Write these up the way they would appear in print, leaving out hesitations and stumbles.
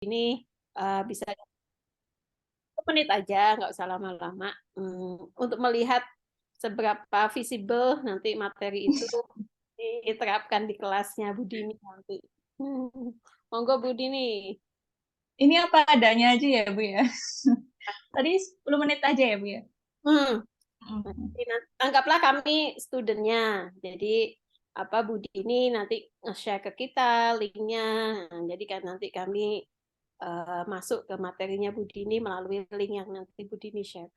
ini bisa 1 menit aja, nggak usah lama-lama, untuk melihat seberapa visible nanti materi itu diterapkan di kelasnya Bu Dini nanti. Monggo Bu Dini. Ini apa adanya aja ya, Bu ya? Tadi 10 menit aja ya, Bu ya? Hmm. Mm. Anggaplah kami studentnya, jadi apa Bu Dini nanti nge-share ke kita linknya. Nah, jadi kan nanti kami masuk ke materinya Bu Dini melalui link yang nanti Bu Dini share.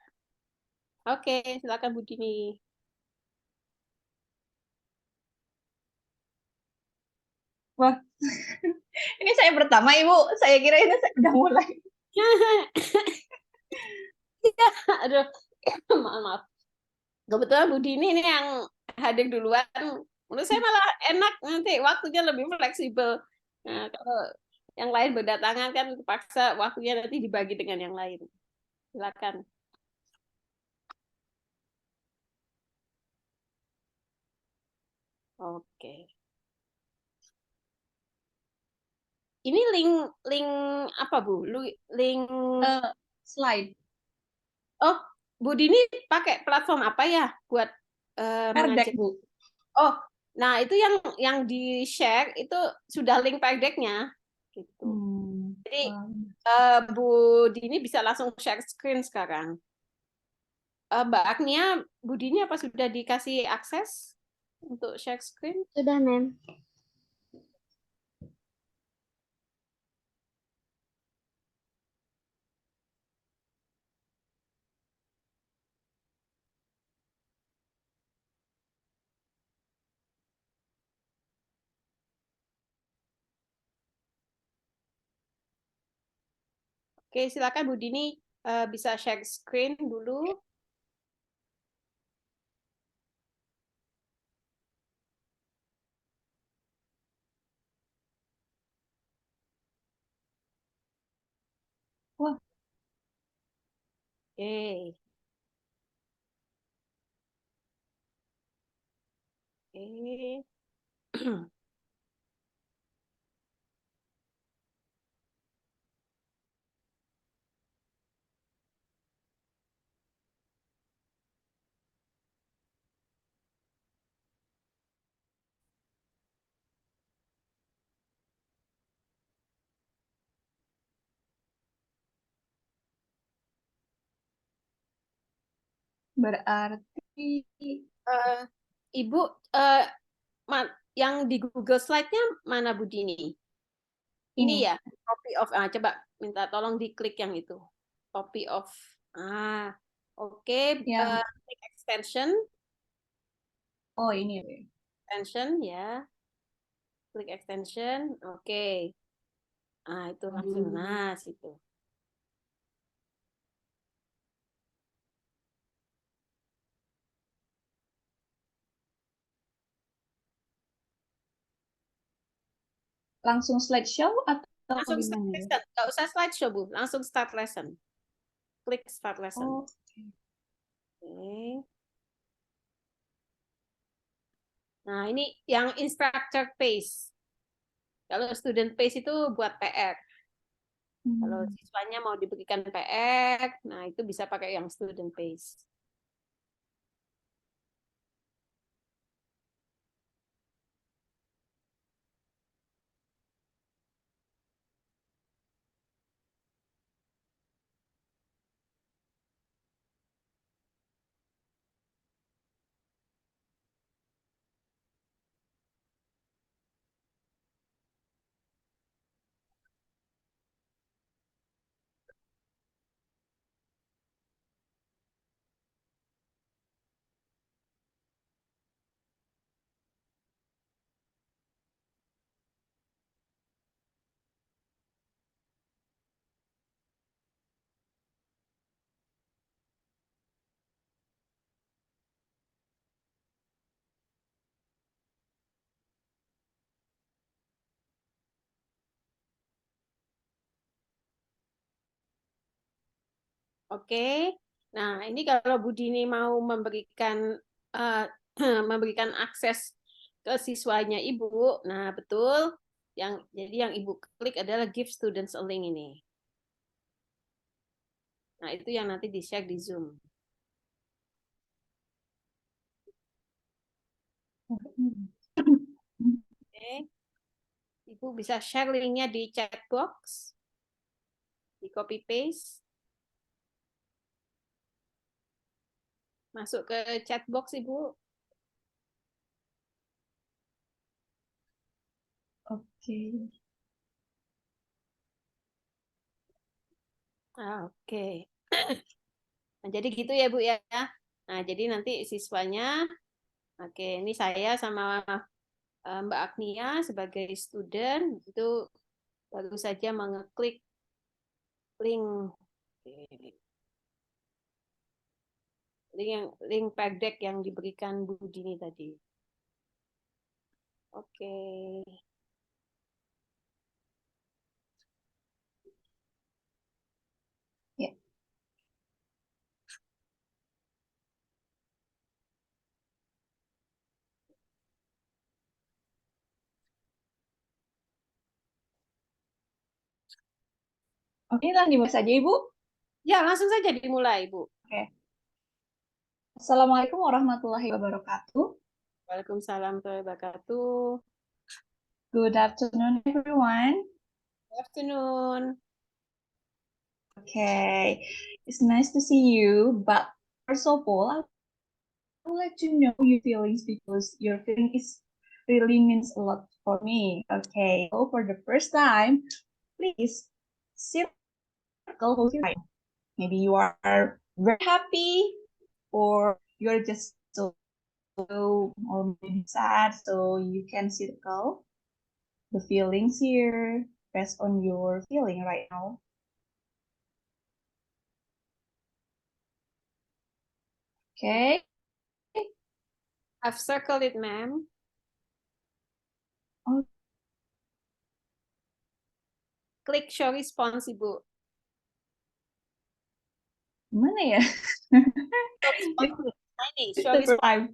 Oke, silakan Bu Dini. Wah, ini saya pertama, Ibu. Saya kira ini saya udah mulai. Aduh, maaf, maaf. Kebetulan Bu Dini ini yang hadir duluan. Menurut saya malah enak, nanti waktunya lebih fleksibel. Nah, kalau yang lain berdatangan kan terpaksa waktunya nanti dibagi dengan yang lain. Silakan. Oke. Ini link link apa Bu? Link Slide. oh, Bu Dini pakai platform apa ya buat Perdek, mengajar? Bu. Oh, nah itu yang di share itu sudah link perdeknya gitu. Jadi Wow. Bu Dini bisa langsung share screen sekarang. Mbak Agnia, Bu Dini apa sudah dikasih akses untuk share screen? Sudah, Mem. Oke, silakan Bu Dini bisa share screen dulu. Wah, Oke. Oke. berarti Eh, Ibu, eh, yang di Google Slide-nya mana Bu Dini? Ini ini. ya, copy of. Coba minta tolong diklik yang itu. Copy of. Oke. Yang, Klik extension, oh ini ya, Bu. extension ya. Klik extension. Oke. Itu langsung. Nah, situ. Langsung slideshow atau Langsung start gimana ya? lesson. Nggak usah slideshow, Bu. Langsung start lesson. Klik start lesson. Oh, Oke. Nah, ini yang instructor pace. Kalau student pace itu buat PR. Kalau hmm. siswanya mau diberikan PR, nah itu bisa pakai yang student pace. Oke. Nah, ini kalau Bu Dini mau memberikan uh, memberikan akses ke siswanya Ibu, nah betul. Jadi yang Ibu klik adalah give students a link ini. Nah, itu yang nanti di-share di Zoom. Oke. Ibu bisa share linknya di chat box, di copy paste, masuk ke chat box Ibu. Oke. Oke. Nah, jadi gitu ya Bu ya. Nah, jadi nanti siswanya, oke, ini saya sama Mbak Agnia sebagai student itu baru saja mengeklik link link PAGDEC yang diberikan Bu Dini tadi. Oke. Ya. Oke, langsung dimulai saja Ibu. Ya, langsung saja dimulai, Bu. Oke. Assalamualaikum warahmatullahi wabarakatuh. Waalaikumsalam warahmatullahi wabarakatuh. Good afternoon, everyone. Good afternoon. Okay, it's nice to see you. But first of all, I would like to know your feelings because your feeling is really means a lot for me. Okay, so for the first time, please circle who's your mind. Maybe you are very happy, or you're just so or maybe sad. So you can circle the feelings here based on your feeling right now. Okay. I've circled it, ma'am. Oh. Klik show response, Ibu. Mana ya? Show response.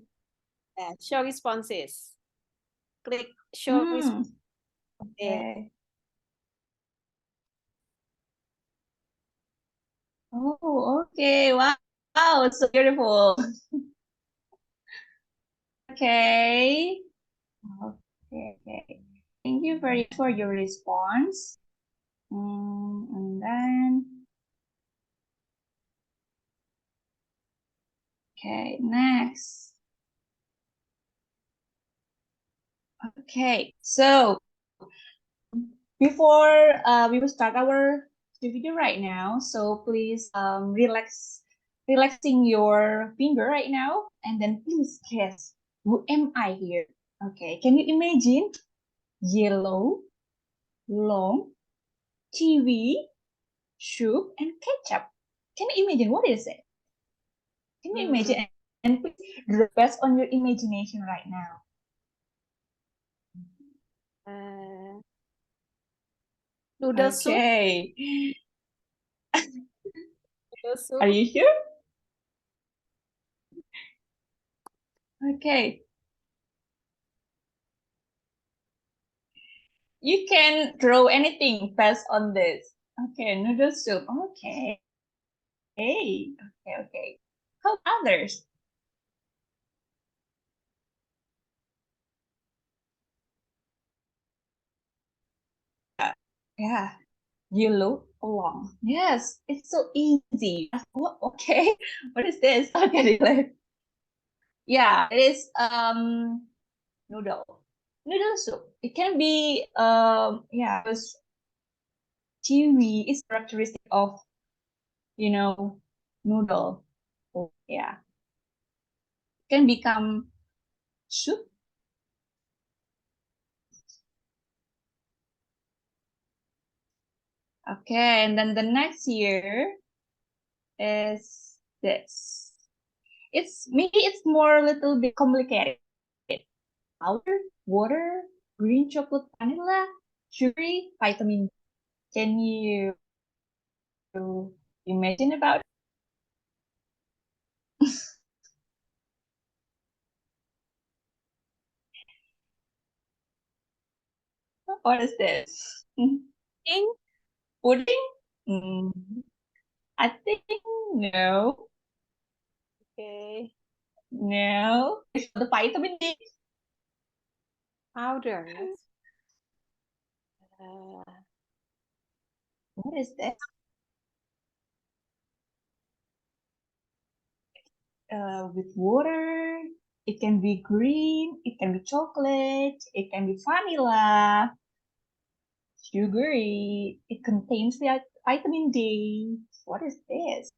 Show responses. Klik show response. Okay. Oh, okay. Wow. Wow, it's so beautiful. Okay. Okay. Thank you very much for your response. And then, okay, next. Okay, so before we will start our video right now, so please relaxing your finger right now, and then please guess who am I here? Okay, can you imagine yellow, long, TV, soup, and ketchup? Can you imagine what is it? Can you imagine? And please draw based on your imagination right now. Noodle soup. Okay. Noodle soup. Are you sure? Okay. You can draw anything based on this. Okay, noodle soup. Okay. Okay. How others? Yeah, you look along. Yes, it's so easy. Oh, okay, what is this? Okay, yeah, it is noodle soup. It can be yeah, because chewy is characteristic of noodle. Oh, yeah, it can become soup. Okay, and then the next year is this. Maybe it's more a little bit complicated. Powder, water, green chocolate vanilla, sugary, vitamin. Can you imagine about it? What is this? Ing? Pudding? Mm, I think no. Okay. No. It's the vitamin D. Powder. Uh, What is that? With water. It can be green. It can be chocolate. It can be vanilla. Sugary. It contains the vitamin D. What is this?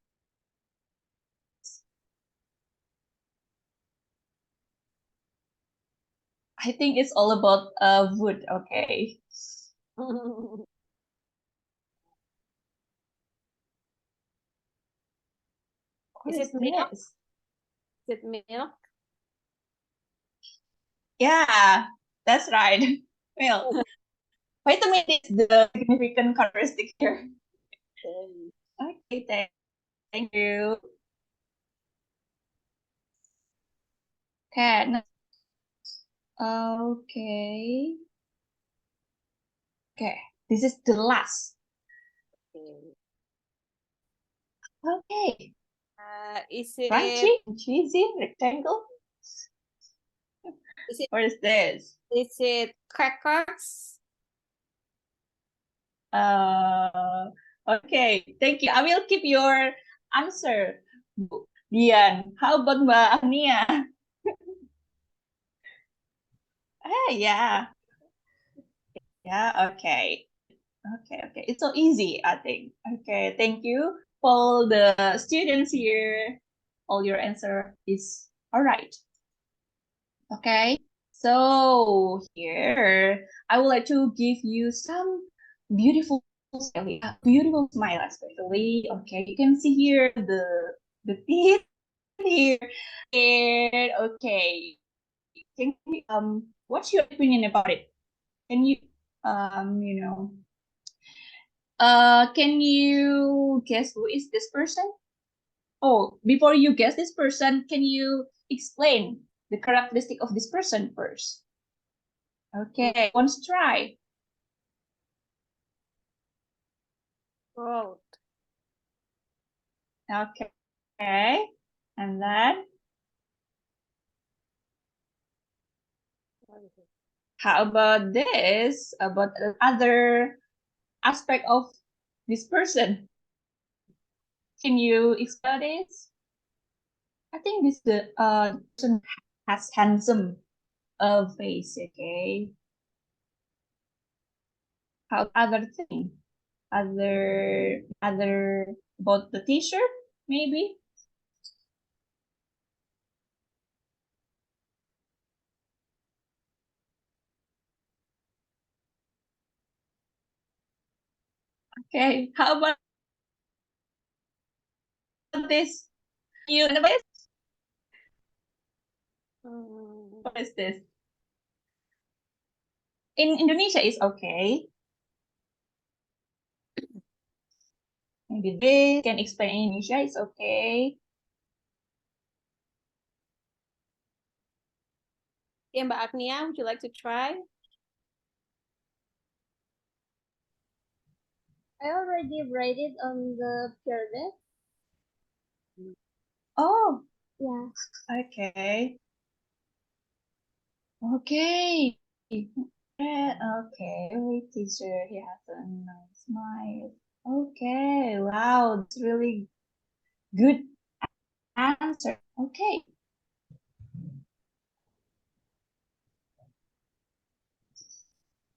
I think it's all about wood. Okay. What Is is it milk? this? Is it milk? Yeah, that's right. Milk. Vitamin D is the significant characteristic here. Okay, thank you. Okay. Okay. Okay. This is the last. Okay. Is it Crunchy, cheesy, rectangle. is it What is this? is it crackers? Okay. Thank you. I will keep your answer, Bu Dian. How about Mbak Ania? Yeah. Yeah, okay. Okay. It's so easy, I think. Okay, thank you for the students here. All your answer is all right. Okay, so here I would like to give you some beautiful beautiful smile especially. Okay, you can see here the teeth here. And okay, can you, what's your opinion about it? Can you you know can you guess who is this person? Oh, before you guess this person, can you explain the characteristic of this person first? Okay, let's try. Gold. Okay, and then how about this? About other aspect of this person? Can you explain this? I think this the person has handsome face. Okay. How other thing? Other about the T-shirt maybe? Okay. How about this? You know what is this? In Indonesia is okay. Maybe this can explain in Indonesia is okay. Yeah, Mbak Agnia, would you like to try? I already write it on the pyramid. Oh, Yeah. okay. Okay. Okay. Every teacher, he has a nice smile. Okay. Wow, it's really good answer. Okay.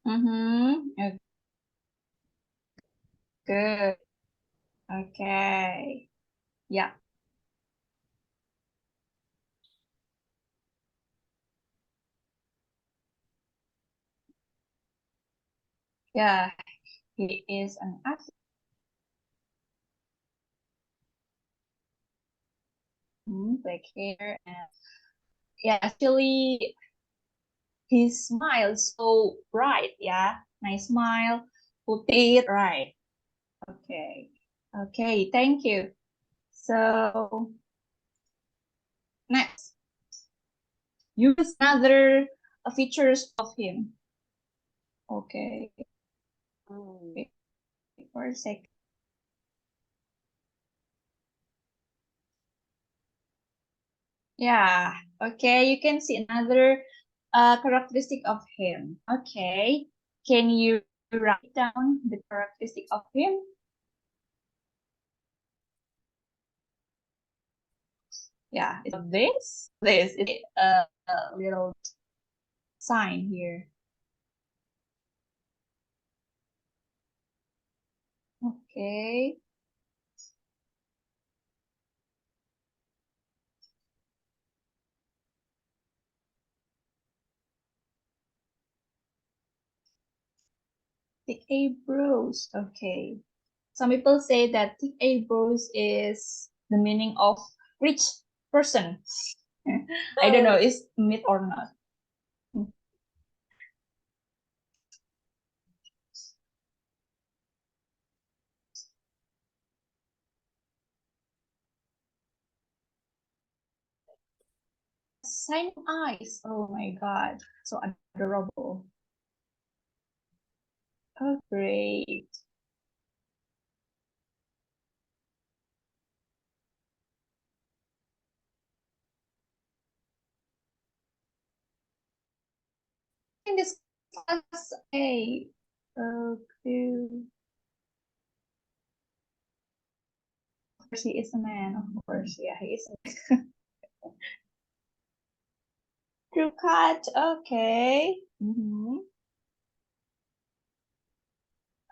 Mm-hmm. Good. Okay. Yeah. Yeah. He is an athlete. Black hair and yeah, actually his smile is so bright. Yeah. Nice smile. Put it right. Okay. Okay. Thank you. So next, use another features of him. Okay. Hmm. Wait for a sec. Yeah. Okay. You can see another characteristic of him. Okay. Can you write down the characteristic of him? Yeah. It's this is a little sign here. Okay. Thick eyebrows. Okay. Some people say that thick eyebrows is the meaning of rich person. I don't know, is myth or not. Sign eyes. Oh my god, so adorable. Oh, great. In this class A. Okay. Of course, he is a man. Of course, yeah, he is a man. Crew cut. Okay.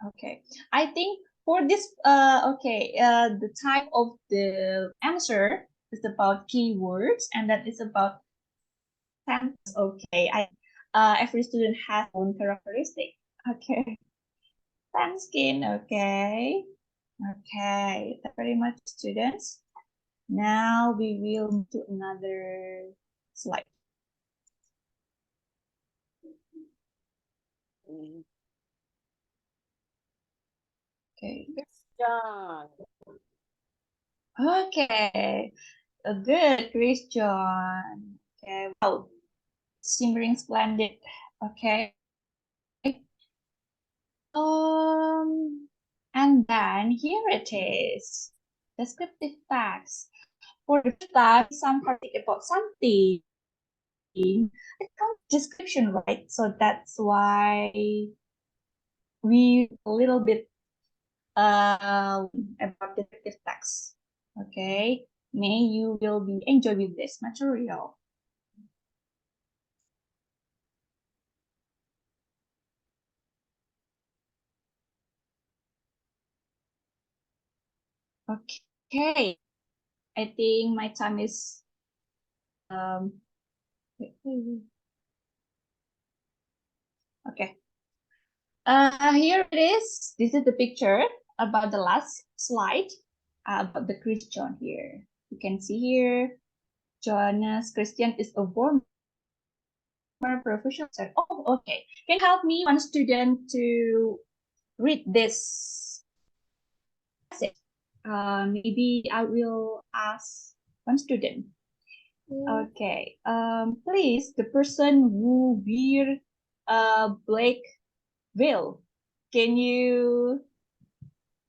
Okay. I think for this, the type of the answer is about keywords, and that is about sentence. Okay. Every student has own characteristic. Okay. Tan skin. Okay. Okay. Thank you very much, students. Now we will move to another slide. Okay. John. Okay. Good, Christian. Okay. Wow. Simmering splendid. Okay. And then here it is. Descriptive facts. For the first time, something about something. It comes description, right? So that's why we a little bit about descriptive facts. Okay. May you will be enjoy with this material. Okay. I think my time is okay. Here it is. This is the picture about the last slide about the Christian here. You can see here, Jonas Christian is a former professional. Oh, okay. Can you help me, one student, to read this passage? Maybe I will ask one student. Okay. Please, the person who wear a black veil, can you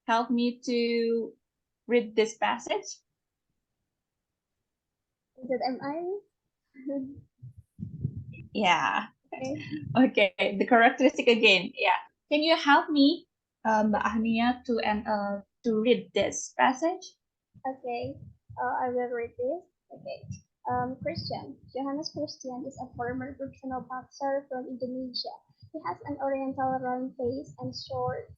help me to read this passage? Is it am I? Yeah. Okay. Okay. The characteristic again. Yeah. Can you help me, Mbak Ahnia, to read this passage? Okay. I will read this. Okay. Christian. Johannes Christian is a former professional boxer from Indonesia. He has an oriental round face and short,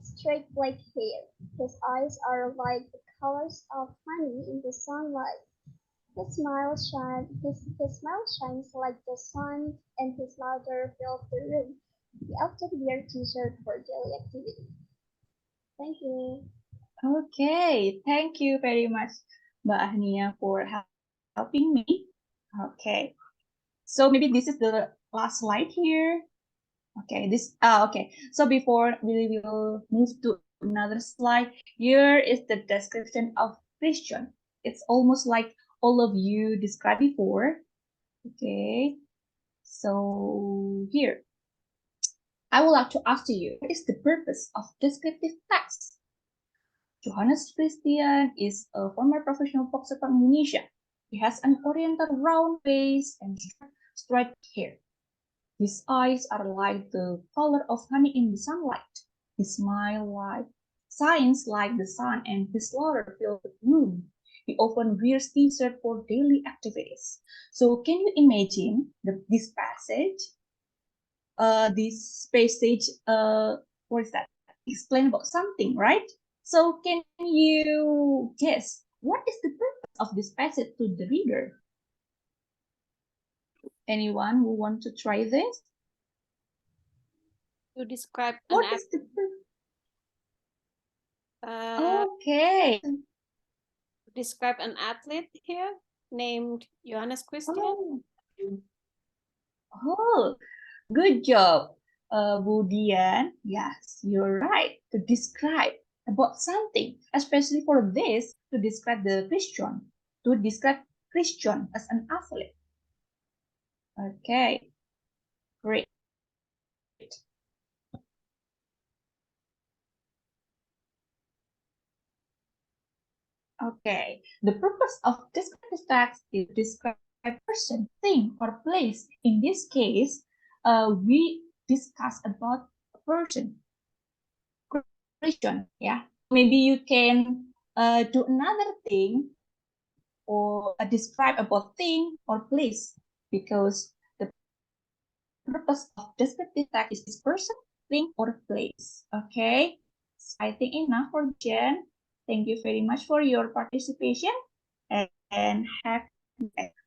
straight black hair. His eyes are like the colors of honey in the sunlight. His smile shines like the sun, and his laughter fills the room. He often wears t-shirt for daily activity. Thank you. Okay. Thank you very much, Mbak Ahnia, for helping me. Okay. So maybe this is the last slide here. Okay, okay. So before we will move to another slide, here is the description of Christian. It's almost like all of you described before. Okay, so here. I would like to ask you, what is the purpose of descriptive text? Johannes Christian is a former professional boxer from Indonesia. He has an oriental round face and straight hair. His eyes are like the color of honey in the sunlight. His smile shines like the sun, and his laughter fills the room. He often wears t-shirt for daily activities. So can you imagine this passage? What is that? Explain about something, right? So can you guess what is the purpose of this passage to the reader? Anyone who want to try this? To describe What is the uh, okay? describe an athlete here named Johannes Christian. Oh, good job, Budian. Yes, you're right. To describe about something, especially for this, to describe Christian as an athlete. Okay, great. Okay, the purpose of descriptive text is to describe a person, thing, or place. In this case, we discuss about a person, Christian. Yeah, maybe you can do another thing or describe about thing or place, because the purpose of descriptive text is this person, thing, or place. Okay, so I think enough for Jen. Thank you very much for your participation, and have,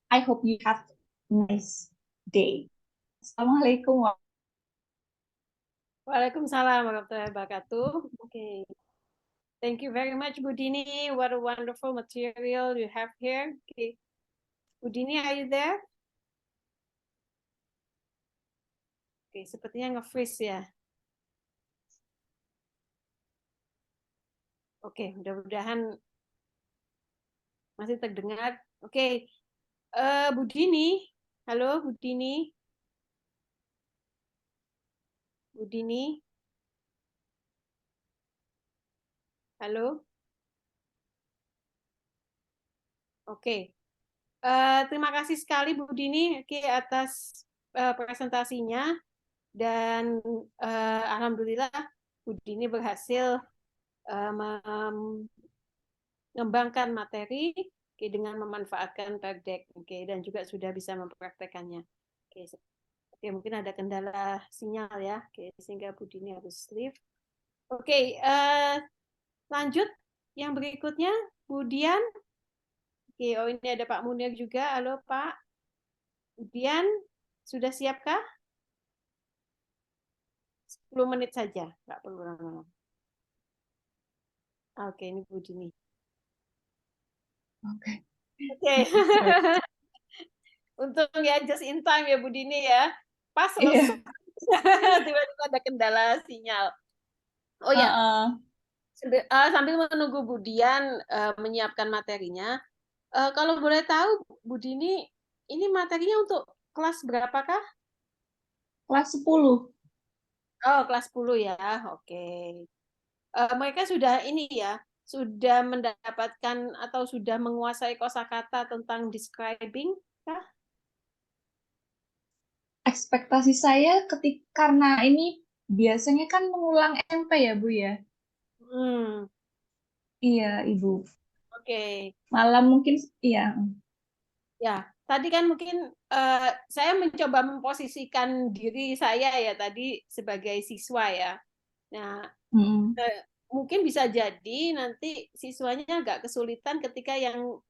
I hope you have a nice day. Assalamualaikum. Waalaikumsalam warahmatullahi wabarakatuh. Okay. Thank you very much, Budini. What a wonderful material you have here. Okay. Budini, are you there? Oke, sepertinya nge-freeze ya. Oke, mudah-mudahan masih terdengar. Oke, Budini. Halo, Budini. Budini. Halo. Oke. Terima kasih sekali Budini atas presentasinya, dan alhamdulillah Budini berhasil mengembangkan materi dengan memanfaatkan Perdek, dan juga sudah bisa mempraktekannya. Oke, mungkin ada kendala sinyal ya, sehingga Budini harus leave. Oke, lanjut yang berikutnya, Budian. Oke, oh ini ada Pak Munir juga. Halo Pak. Budian, sudah siapkah? 10 menit saja, nggak perlu lama-lama. Oke, ini Budini. Oke. Oke. Untung ya, just in time ya Budini ya. Pas Iya. selesai. Tiba-tiba ada kendala sinyal. Oh ya, sambil menunggu Budian menyiapkan materinya, kalau boleh tahu Budini, ini materinya untuk kelas berapakah? Kelas 10. Oh, kelas 10 ya. Oke. Mereka sudah ini ya, sudah mendapatkan atau sudah menguasai kosakata tentang describing kah? Ekspektasi saya karena ini biasanya kan mengulang MP ya, Bu ya? Iya, Ibu. Oke. Malam mungkin, iya. Ya, tadi kan mungkin saya mencoba memposisikan diri saya ya tadi sebagai siswa ya. Nah, mungkin bisa jadi nanti siswanya agak kesulitan ketika yang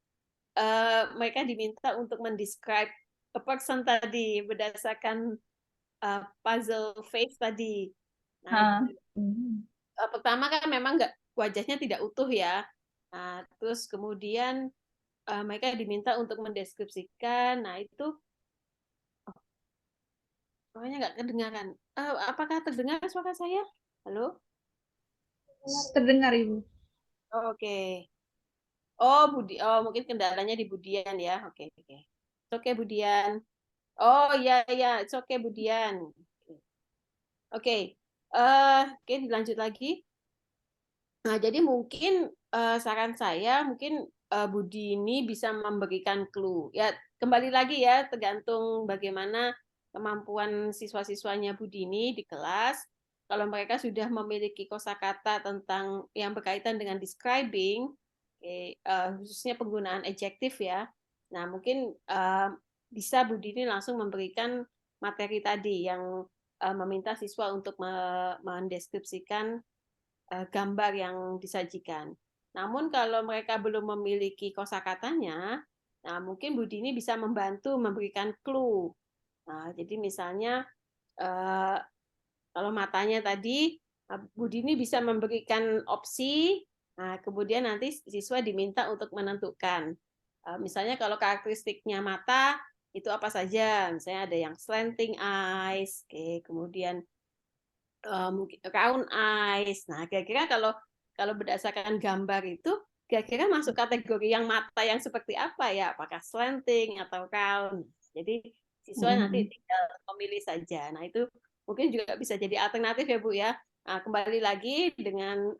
mereka diminta untuk mendescribe a person tadi berdasarkan puzzle face tadi. Nah, pertama kan memang wajahnya tidak utuh ya. Nah, terus kemudian mereka diminta untuk mendeskripsikan. Nah, itu suaranya nggak kedengaran. Apakah terdengar suara saya? Halo? Terdengar, Ibu. Oke. Oh, mungkin kendalanya di Budian ya. Oke. Oke, Budian. Oh, ya, it's okay, Budian. Oke, oke dilanjut lagi. Nah, jadi mungkin saran saya mungkin Budi ini bisa memberikan clue. Ya, kembali lagi ya, tergantung bagaimana kemampuan siswa-siswanya Budi ini di kelas. Kalau mereka sudah memiliki kosakata tentang yang berkaitan dengan describing, khususnya penggunaan adjektif ya. Nah, mungkin bisa Budi ini langsung memberikan materi tadi yang meminta siswa untuk mendeskripsikan gambar yang disajikan. Namun kalau mereka belum memiliki kosakatanya, nah mungkin Budi ini bisa membantu memberikan clue. Nah, jadi misalnya kalau matanya tadi Budi ini bisa memberikan opsi, nah, kemudian nanti siswa diminta untuk menentukan. Misalnya kalau karakteristiknya mata itu apa saja, misalnya ada yang slanting eyes, kemudian mungkin round eyes. Nah, kira-kira kalau berdasarkan gambar itu, kira-kira masuk kategori yang mata yang seperti apa ya? Apakah slanting atau round? Jadi siswa nanti tinggal memilih saja. Nah, itu mungkin juga bisa jadi alternatif ya Bu ya. Nah, kembali lagi dengan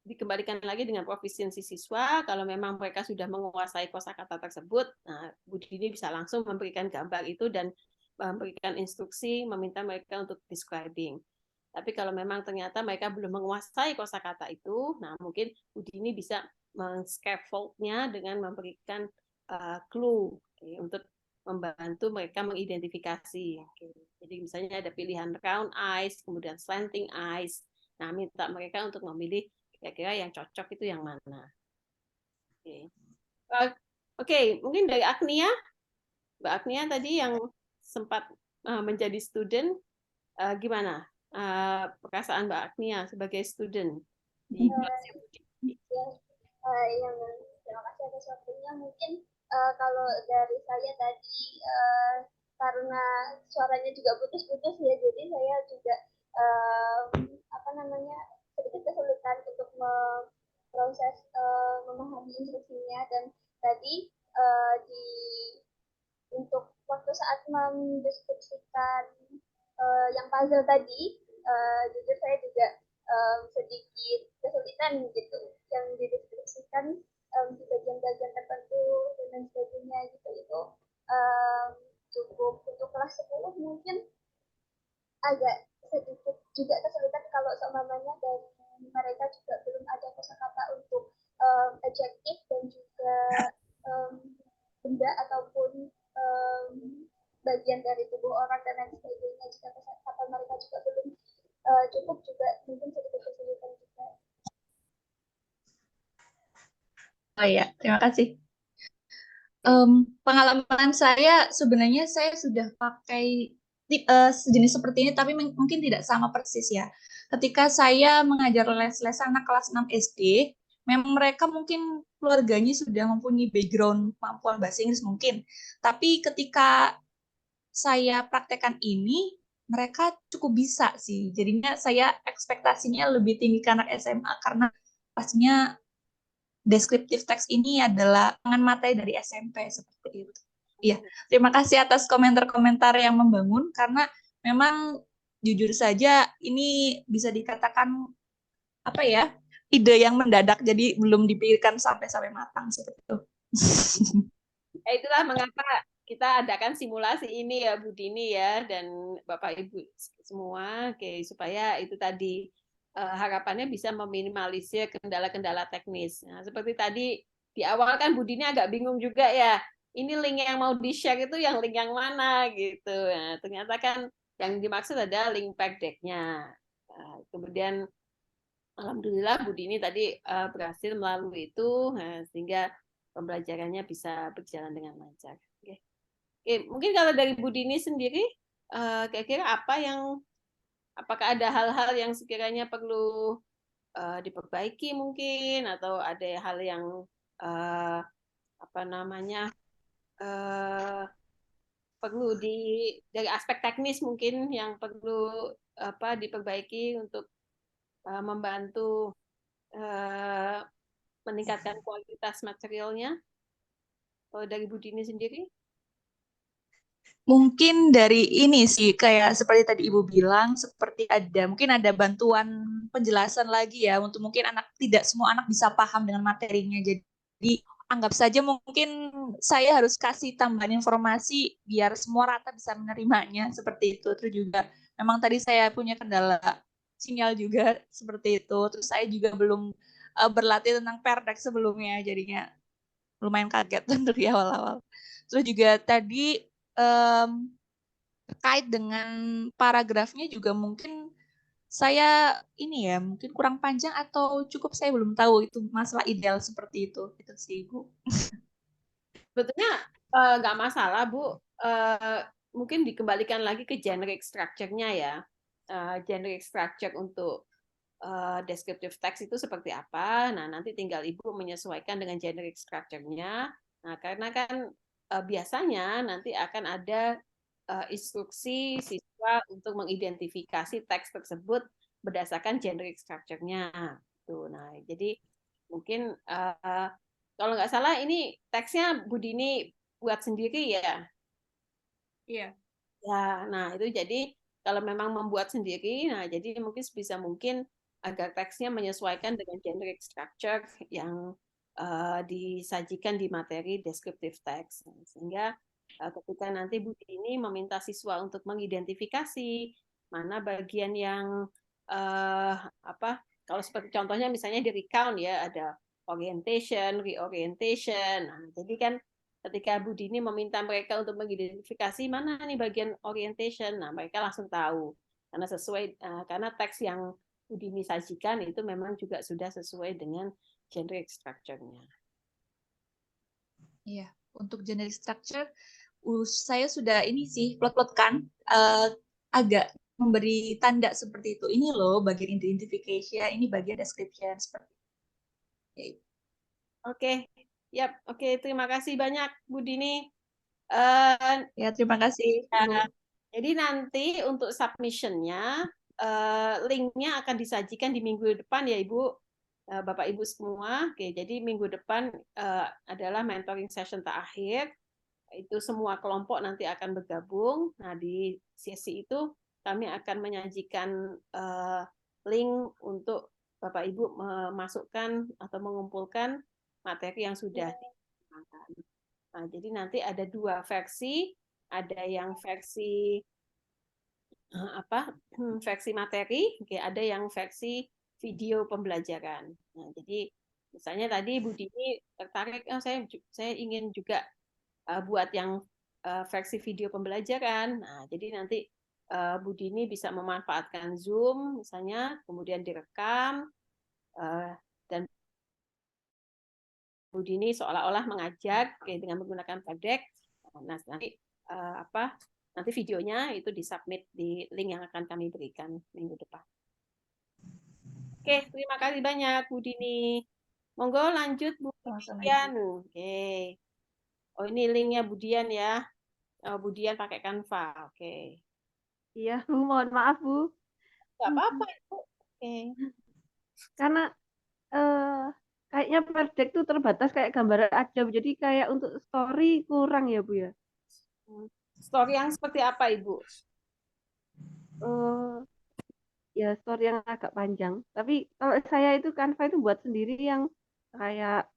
dikembalikan lagi dengan profisiensi siswa. Kalau memang mereka sudah menguasai kosakata tersebut, nah Budi ini bisa langsung memberikan gambar itu dan memberikan instruksi, meminta mereka untuk describing. Tapi kalau memang ternyata mereka belum menguasai kosakata itu, nah mungkin Budi ini bisa men-scaffold-nya dengan memberikan clue untuk membantu mereka mengidentifikasi. Jadi misalnya ada pilihan round eyes, kemudian slanting eyes. Nah, minta mereka untuk memilih kira-kira yang cocok itu yang mana. Oke, mungkin dari Agnia, Mbak Agnia tadi yang sempat menjadi student, gimana perasaan Mbak Agnia sebagai student di kelasnya Budi? Yang terima kasih atas waktunya. Mungkin kalau dari saya tadi karena suaranya juga putus-putus ya, jadi saya juga apa namanya sedikit kesulitan untuk proses memahami instruksinya, dan tadi di untuk waktu saat mendeskripsikan yang puzzle tadi, jujur saya juga sedikit kesulitan gitu, yang dideskripsikan di bagian-bagian tertentu dan lain sebagainya gitu, itu cukup untuk kelas 10 mungkin agak sedikit juga kesulitan kalau seumpamanya dari mereka juga belum ada kosakata untuk adjektif dan juga benda ataupun bagian dari tubuh orang dan lain sebagainya. Jika kosakata mereka juga belum cukup, juga mungkin sedikit kesulitan juga. Oh ya, terima kasih. Pengalaman saya sebenarnya saya sudah pakai sejenis seperti ini, tapi mungkin tidak sama persis ya. Ketika saya mengajar les-les anak kelas 6 SD, memang mereka mungkin keluarganya sudah mempunyai background kemampuan bahasa Inggris mungkin. Tapi ketika saya praktekkan ini, mereka cukup bisa sih. Jadinya saya ekspektasinya lebih tinggi ke anak SMA karena pastinya deskriptif teks ini adalah tangan materi dari SMP seperti itu. Iya, terima kasih atas komentar-komentar yang membangun karena memang jujur saja ini bisa dikatakan apa ya, ide yang mendadak jadi belum dipikirkan sampai matang seperti itu. Itulah mengapa kita adakan simulasi ini ya Bu Dini ya dan Bapak Ibu semua, supaya itu tadi harapannya bisa meminimalisir kendala-kendala teknis. Nah, seperti tadi di awal kan Bu Dini agak bingung juga ya, ini link yang mau di-share itu yang link yang mana gitu. Nah, ternyata kan yang dimaksud ada link pack deck-nya. Nah, kemudian alhamdulillah Bu Dini tadi berhasil melalui itu, sehingga pembelajarannya bisa berjalan dengan lancar. Oke, mungkin kalau dari Bu Dini sendiri, kira-kira apakah ada hal-hal yang sekiranya perlu diperbaiki mungkin, atau ada hal yang apa namanya perlu dari aspek teknis mungkin yang perlu diperbaiki untuk membantu meningkatkan kualitas materialnya. Kalau dari Bu Dini sendiri? Mungkin dari ini sih, kayak seperti tadi Ibu bilang, seperti mungkin ada bantuan penjelasan lagi ya, untuk mungkin tidak semua anak bisa paham dengan materinya. Jadi anggap saja mungkin saya harus kasih tambahan informasi biar semua rata bisa menerimanya, seperti itu. Terus juga memang tadi saya punya kendala sinyal juga seperti itu. Terus saya juga belum berlatih tentang Perdex sebelumnya, jadinya lumayan kaget dari awal-awal. Terus juga tadi terkait dengan paragrafnya juga mungkin saya ini ya mungkin kurang panjang atau cukup, saya belum tahu itu masalah ideal seperti itu sih Bu. Sebetulnya nggak masalah, Bu. Mungkin dikembalikan lagi ke generic structure-nya ya. Generic structure untuk descriptive text itu seperti apa. Nah, nanti tinggal Ibu menyesuaikan dengan generic structure-nya. Nah, karena kan biasanya nanti akan ada instruksi siswa untuk mengidentifikasi teks tersebut berdasarkan generic structure-nya. Tuh, nah, jadi mungkin kalau nggak salah ini teksnya Bu Dini buat sendiri ya. Iya. Ya, nah itu jadi kalau memang membuat sendiri, nah jadi mungkin sebisa mungkin agar teksnya menyesuaikan dengan generic structure yang disajikan di materi descriptive text. Sehingga ketika nanti Bu ini meminta siswa untuk mengidentifikasi mana bagian yang apa, kalau seperti contohnya misalnya di recount ya ada orientation, reorientation. Nah, jadi kan ketika Bu Dini meminta mereka untuk mengidentifikasi mana nih bagian orientation, nah mereka langsung tahu karena karena teks yang Bu Dini sajikan itu memang juga sudah sesuai dengan generic structure-nya. Iya, untuk generic structure saya sudah ini sih plot-plotkan agak memberi tanda seperti itu. Ini loh bagian identification, ini bagian description seperti itu. Oke, yap, oke, terima kasih banyak Bu Dini. Ya, terima kasih Ibu. Jadi nanti untuk submission-nya link-nya akan disajikan di minggu depan ya Ibu, Bapak Ibu semua. Oke, jadi minggu depan adalah mentoring session terakhir. Itu semua kelompok nanti akan bergabung. Nah, di sesi itu kami akan menyajikan link untuk Bapak Ibu memasukkan atau mengumpulkan materi yang sudah digunakan. Nah, jadi nanti ada dua versi, ada yang versi apa versi materi, oke, ada yang versi video pembelajaran. Nah, jadi misalnya tadi Bu Dini tertarik, saya ingin juga buat yang versi video pembelajaran. Nah, jadi nanti Bu Dini bisa memanfaatkan Zoom misalnya, kemudian direkam dan Bu Dini seolah-olah mengajak dengan menggunakan Padek. Nah, nanti nanti videonya itu disubmit di link yang akan kami berikan minggu depan. Oke, terima kasih banyak Bu Dini. Monggo lanjut Bu Dian. Oke. Oh, ini linknya Bu Dian ya. Oh, Bu Dian pakai Canva. Oke. Iya, mohon maaf Bu, Nggak apa-apa, Ibu. Oke. karena eh kayaknya Perdek tuh terbatas kayak gambaran aja, jadi kayak untuk story kurang ya Bu ya. Story yang seperti apa, Ibu? eh ya story yang agak panjang. Tapi kalau saya itu Canva itu buat sendiri yang kayak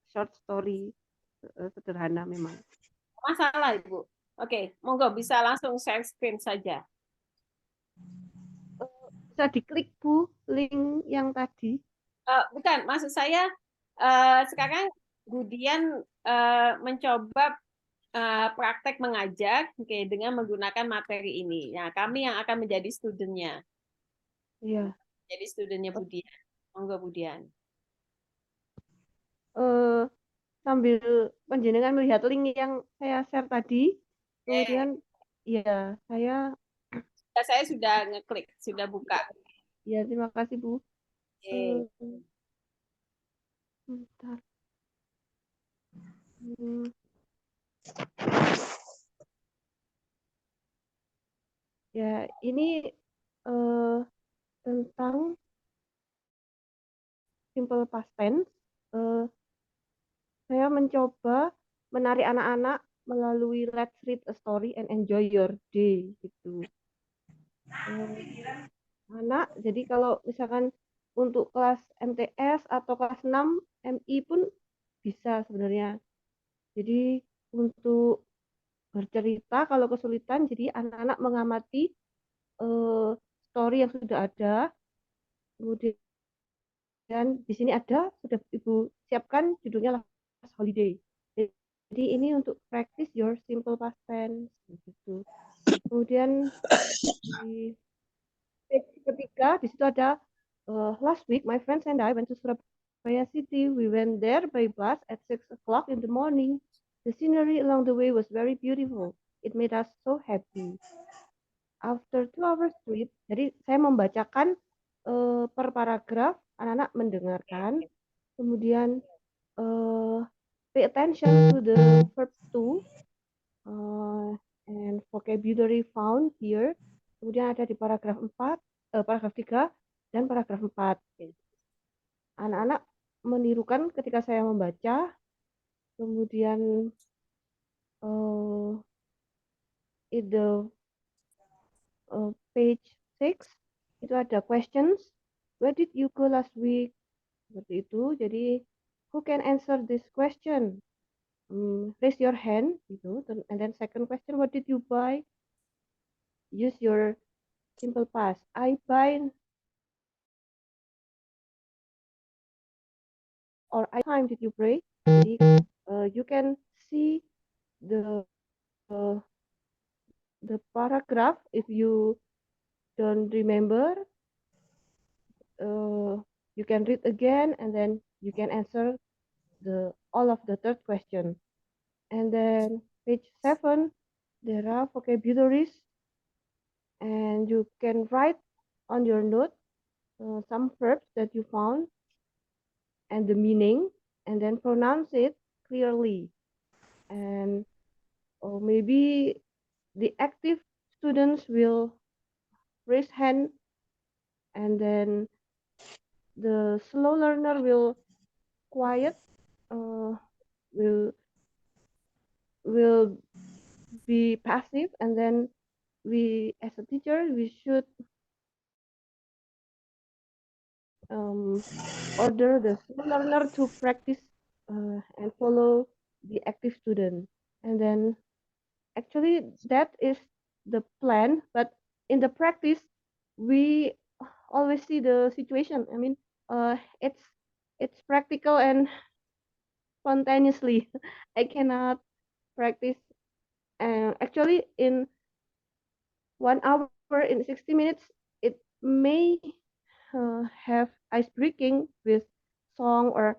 short story sederhana memang. Masalah, Ibu. Oke, monggo bisa langsung share screen saja. Bisa diklik Bu link yang tadi. Bukan, maksud saya sekarang Bu Dian mencoba praktek mengajak dengan menggunakan materi ini. Nah, kami yang akan menjadi studentnya. Iya. Jadi studentnya Bu Dian. Monggo Bu Dian. eh Sambil panjenengan melihat link yang saya share tadi, kemudian ya saya Saya sudah ngeklik, sudah buka. ya terima kasih Bu. Oke. Bentar. Hmm, ya ini eh, tentang simple past tense. Saya mencoba menarik anak-anak melalui let's read a story and enjoy your day gitu. Anak, jadi kalau misalkan untuk kelas MTS atau kelas 6 MI pun bisa sebenarnya. Jadi untuk bercerita kalau kesulitan, jadi anak-anak mengamati story yang sudah ada, kemudian di sini ada sudah Ibu siapkan judulnya Last Holiday. Jadi ini untuk practice your simple past tense gitu. Kemudian di page ketiga di situ ada last week my friends and I went to Surabaya City. We went there by bus at 6 o'clock in the morning. The scenery along the way was very beautiful. It made us so happy. After 2 hours trip, jadi saya membacakan per paragraf, anak-anak mendengarkan, kemudian pay attention to the verb to and vocabulary found here. Kemudian ada di paragraf 4, paragraf 3 dan paragraf 4. Anak-anak menirukan ketika saya membaca. Kemudian in the page 6 itu ada questions. Where did you go last week? Seperti itu. Jadi who can answer this question? Raise your hand gitu. And then second question, what did you buy? Use your simple past. I buy, or I time did you pray? Jadi you can see the paragraph if you don't remember. You can read again and then you can answer all of the third question. And then page 7, there are vocabularies, and you can write on your note some verbs that you found and the meaning, and then pronounce it clearly. And maybe the active students will raise hand, and then the slow learner will quiet, will be passive, and then we as a teacher we should order the slow learner to practice and follow the active student. And then actually that is the plan, but in the practice we always see the situation. I mean, it's practical and spontaneously. I cannot practice actually in 1 hour, in 60 minutes it may have ice breaking with song, or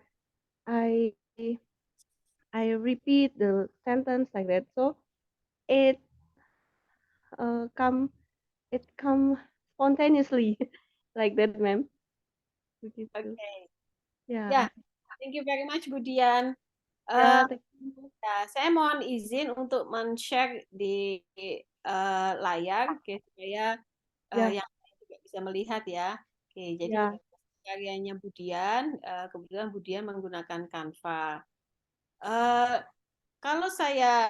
I repeat the sentence like that. So it come spontaneously like that, ma'am. Begitu. Okay. Ya. Thank you very much, Bu Dian. Ya, Saya mohon izin untuk men-share di layar, supaya yang lain juga bisa melihat ya. Oke, jadi karyanya Bu Dian, kebetulan Bu Dian menggunakan Canva. Kalau saya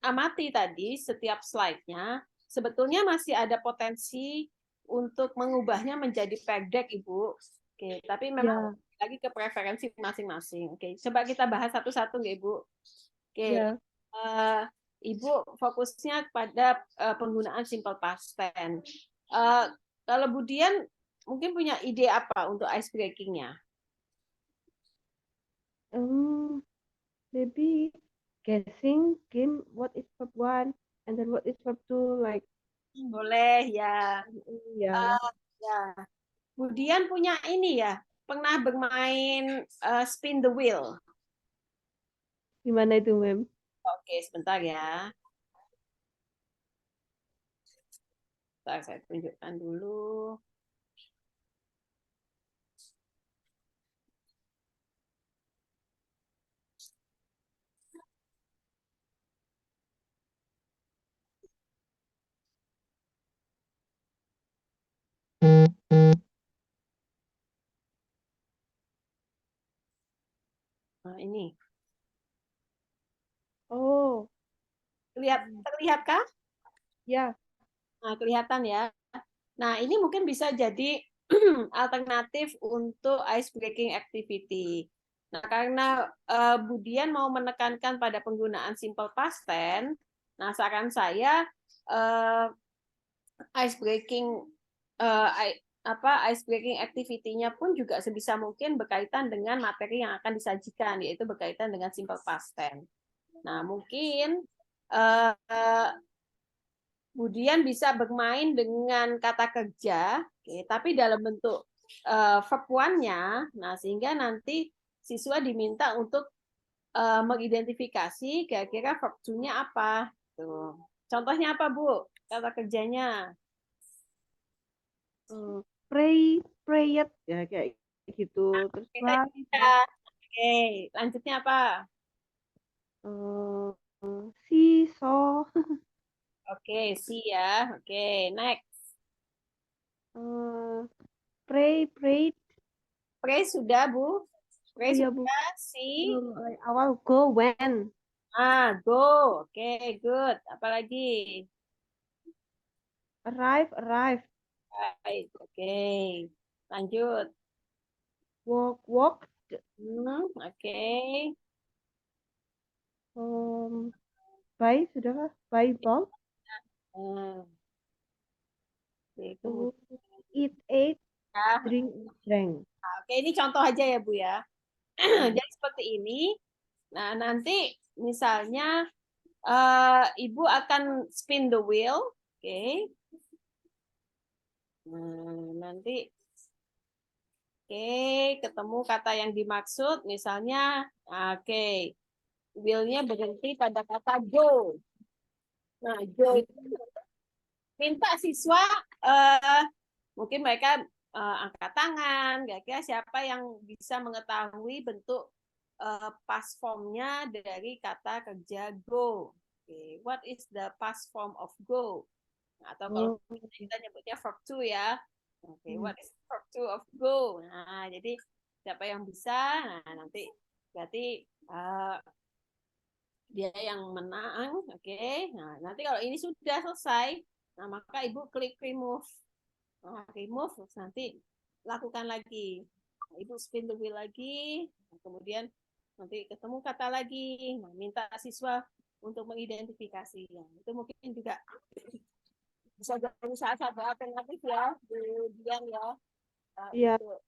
amati tadi setiap slide-nya, sebetulnya masih ada potensi untuk mengubahnya menjadi pendek, Ibu. Oke, tapi memang lagi ke preferensi masing-masing. Oke, coba kita bahas satu-satu, nggak, Ibu? Oke, Ibu fokusnya pada penggunaan simple past tense. Kalau Bu Dian mungkin punya ide apa untuk ice breaking-nya? Maybe guessing game what is verb 1 and then what is verb 2, like. Boleh ya. Ya. Bu Dian punya ini ya, pernah bermain spin the wheel. Gimana itu, ma'am? Oke, sebentar ya. Sebentar, saya tunjukkan dulu. Nah, ini. Terlihatkah? Ya, Nah, kelihatan ya. Nah, ini mungkin bisa jadi alternatif untuk ice breaking activity. Nah, karena Budian mau menekankan pada penggunaan simple past tense, nah saran saya ice breaking ice breaking activity-nya pun juga sebisa mungkin berkaitan dengan materi yang akan disajikan, yaitu berkaitan dengan simple past tense. Nah, mungkin Kemudian bisa bermain dengan kata kerja, tapi dalam bentuk verb one-nya, nah sehingga nanti siswa diminta untuk mengidentifikasi kira-kira verb two-nya apa. Tuh. Contohnya apa, Bu? Kata kerjanya. prayed ya kayak gitu. Terus Oke, lanjutnya apa? seesaw, Oke, see ya. Oke, next. prayed. Pray sudah, Bu. Pray Iya, Bu. sudah, see. Belum mulai awal go when. Go. Oke, good. Apalagi? Arrive. Baik, oke. Lanjut. Walk. Oke. Buy sudah kah? Buy bulk. Hmm. Oke, Eat, ate, ya. drink, drank. Oke, ini contoh aja ya, Bu ya. Jadi seperti ini. Nah, nanti misalnya Ibu akan spin the wheel. Oke. Nanti ketemu kata yang dimaksud. Misalnya, oke. Wheel-nya berhenti pada kata go. Nah, go itu minta siswa mungkin mereka angkat tangan, kira-kira siapa yang bisa mengetahui bentuk past form-nya dari kata kerja go. Okay. What is the past form of go? Atau kalau kita nyebutnya verb to ya. Oke, what is verb to of go? Nah, jadi siapa yang bisa? Nah, nanti berarti dia yang menang. Oke. Nah, nanti kalau ini sudah selesai, nah maka Ibu klik remove. Nah, remove terus nanti lakukan lagi. Nah, Ibu spin the wheel lagi. Nah, kemudian nanti ketemu kata lagi. Nah, minta siswa untuk mengidentifikasi. Nah, itu mungkin juga bisa jadi salah satu alternatif ya, kemudian ya untuk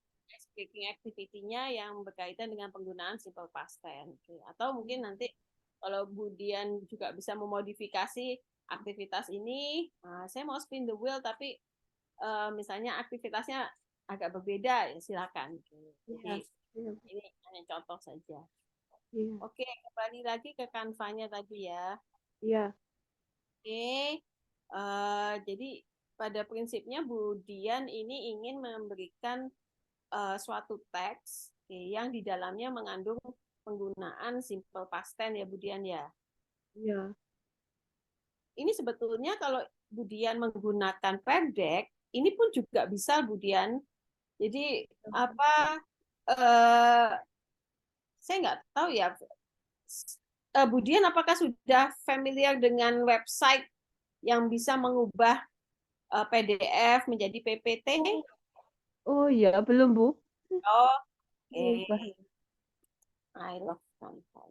speaking activity-nya yang berkaitan dengan penggunaan simple past tense. Atau mungkin nanti kalau Budian juga bisa memodifikasi aktivitas ini, saya mau spin the wheel tapi misalnya aktivitasnya agak berbeda, ya silakan. Jadi ini hanya contoh saja. Oke, kembali lagi ke Canva-nya tadi ya. Iya. Oke, jadi pada prinsipnya Budian ini ingin memberikan suatu teks yang di dalamnya mengandung penggunaan simple past tense ya Budian ya. Iya. Ini sebetulnya kalau Budian menggunakan pendek, ini pun juga bisa Budian. Jadi apa? Saya nggak tahu ya. Budian apakah sudah familiar dengan website yang bisa mengubah PDF menjadi PPT? Oh iya, belum Bu. Oh, oke. I love Canva.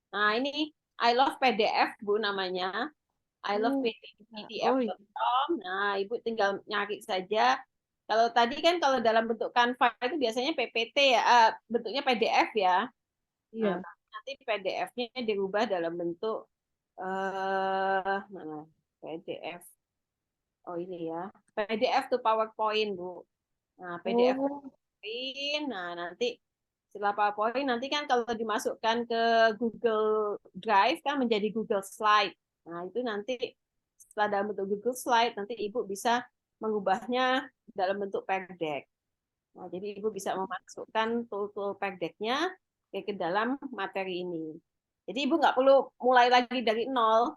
Nah, ini I love PDF, Bu, namanya. I love pdf.com. Nah, Ibu tinggal nyari saja. Kalau tadi kan kalau dalam bentuk Canva itu biasanya PPT ya, bentuknya PDF ya. Iya. Nah, nanti PDF-nya dirubah dalam bentuk PDF. Oh, ini ya. PDF to PowerPoint, Bu. Nah, PDF PowerPoint. Nah, nanti setelah PowerPoint nanti kan kalau dimasukkan ke Google Drive kan menjadi Google Slide. Nah, itu nanti setelah dalam bentuk Google Slide nanti Ibu bisa mengubahnya dalam bentuk PDF. Nah, jadi Ibu bisa memasukkan tool-tool PDF-nya ke dalam materi ini. Jadi Ibu nggak perlu mulai lagi dari nol.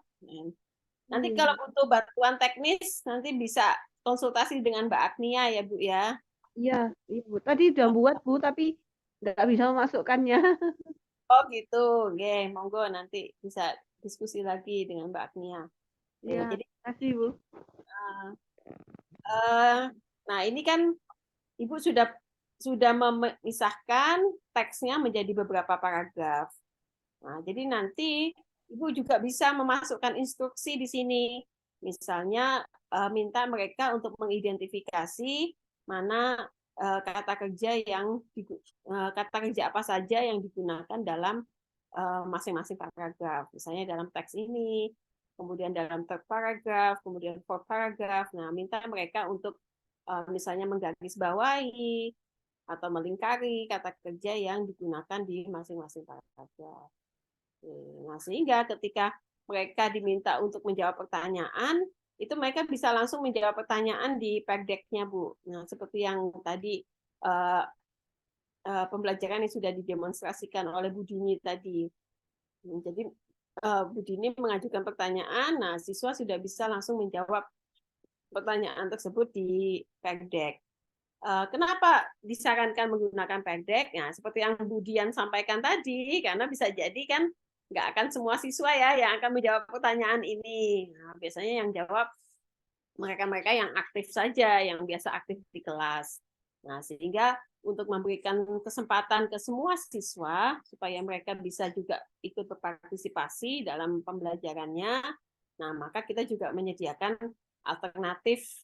Nanti kalau butuh bantuan teknis nanti bisa konsultasi dengan Mbak Agnia ya Bu ya. Iya, Ibu. Tadi udah buat Bu, tapi nggak bisa memasukkannya. Oh gitu, monggo nanti bisa diskusi lagi dengan Mbak Agnia. Ya, Jadi terima kasih Bu. nah ini kan Ibu sudah memisahkan teksnya menjadi beberapa paragraf. Nah, jadi nanti Ibu juga bisa memasukkan instruksi di sini. Misalnya minta mereka untuk mengidentifikasi mana kata kerja apa saja yang digunakan dalam masing-masing paragraf. Misalnya dalam teks ini, kemudian dalam third paragraph, kemudian fourth paragraph. Nah, minta mereka untuk misalnya menggarisbawahi atau melingkari kata kerja yang digunakan di masing-masing paragraf. Nah, sehingga ketika mereka diminta untuk menjawab pertanyaan, itu mereka bisa langsung menjawab pertanyaan di PEG-nya, Bu. Nah, seperti yang tadi pembelajaran yang sudah didemonstrasikan oleh Bu Dini tadi. Jadi Bu Dini mengajukan pertanyaan, nah siswa sudah bisa langsung menjawab pertanyaan tersebut di PEG. Kenapa disarankan menggunakan PEG? Nah, seperti yang Bu Dian sampaikan tadi, karena bisa jadi kan nggak akan semua siswa ya yang akan menjawab pertanyaan ini. Nah, biasanya yang jawab mereka-mereka yang aktif saja, yang biasa aktif di kelas. Nah, sehingga untuk memberikan kesempatan ke semua siswa supaya mereka bisa juga ikut berpartisipasi dalam pembelajarannya, nah maka kita juga menyediakan alternatif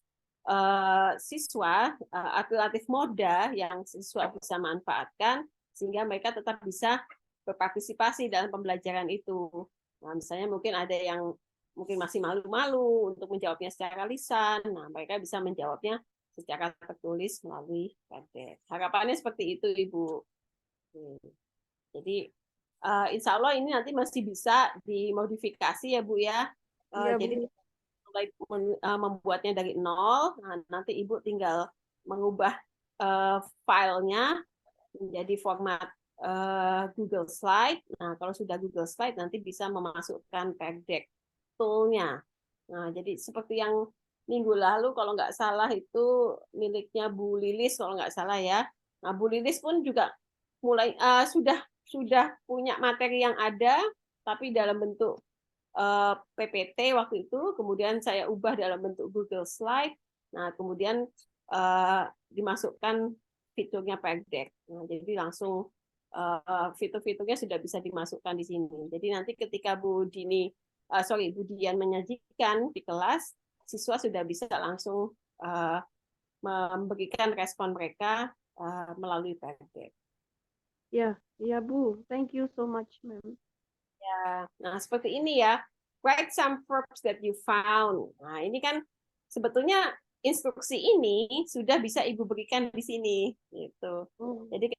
alternatif moda yang siswa bisa manfaatkan sehingga mereka tetap bisa berpartisipasi dalam pembelajaran itu. Nah, misalnya mungkin ada yang mungkin masih malu-malu untuk menjawabnya secara lisan, nah mereka bisa menjawabnya secara tertulis melalui PDF. Harapannya seperti itu, Ibu. Jadi insya Allah ini nanti masih bisa dimodifikasi ya, Bu ya. Iya, Jadi Bu. mulai membuatnya dari nol, nah, nanti Ibu tinggal mengubah filenya menjadi format Google Slide. Nah, kalau sudah Google Slide nanti bisa memasukkan PDF tool-nya. Nah, jadi seperti yang minggu lalu kalau nggak salah itu miliknya Bu Lilis kalau nggak salah ya. Nah, Bu Lilis pun juga mulai sudah punya materi yang ada tapi dalam bentuk PPT waktu itu, kemudian saya ubah dalam bentuk Google Slide. Nah, kemudian dimasukkan fiturnya PDF. Nah, jadi langsung fitur-fiturnya sudah bisa dimasukkan di sini. Jadi nanti ketika Bu Dian menyajikan di kelas, siswa sudah bisa langsung memberikan respon mereka melalui PDF. Ya, iya Bu. Thank you so much, ma'am. Ya, nah seperti ini ya. Write some verbs that you found. Nah, ini kan sebetulnya instruksi ini sudah bisa Ibu berikan di sini gitu. Jadi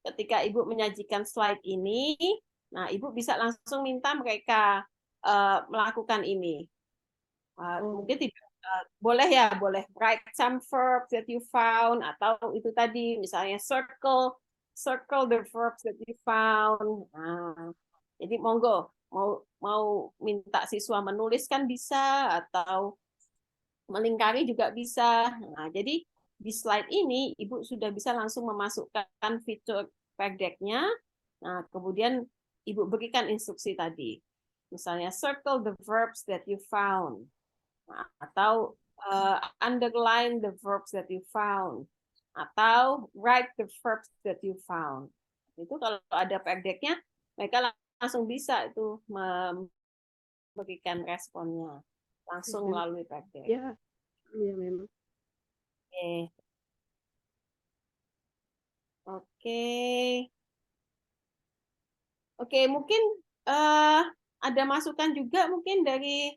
ketika Ibu menyajikan slide ini, nah Ibu bisa langsung minta mereka melakukan ini. Mungkin tidak boleh ya, boleh write some verbs that you found atau itu tadi misalnya circle the verbs that you found. Nah, jadi monggo mau minta siswa menuliskan bisa atau melingkari juga bisa. Nah, jadi di slide ini Ibu sudah bisa langsung memasukkan fitur PDF-nya. Nah, kemudian Ibu berikan instruksi tadi. Misalnya circle the verbs that you found. Nah, atau underline the verbs that you found. Atau write the verbs that you found. Itu kalau ada PDF-nya, mereka langsung bisa itu memberikan responnya langsung melalui PDF. Ya, iya memang. Oke, mungkin ada masukan juga mungkin dari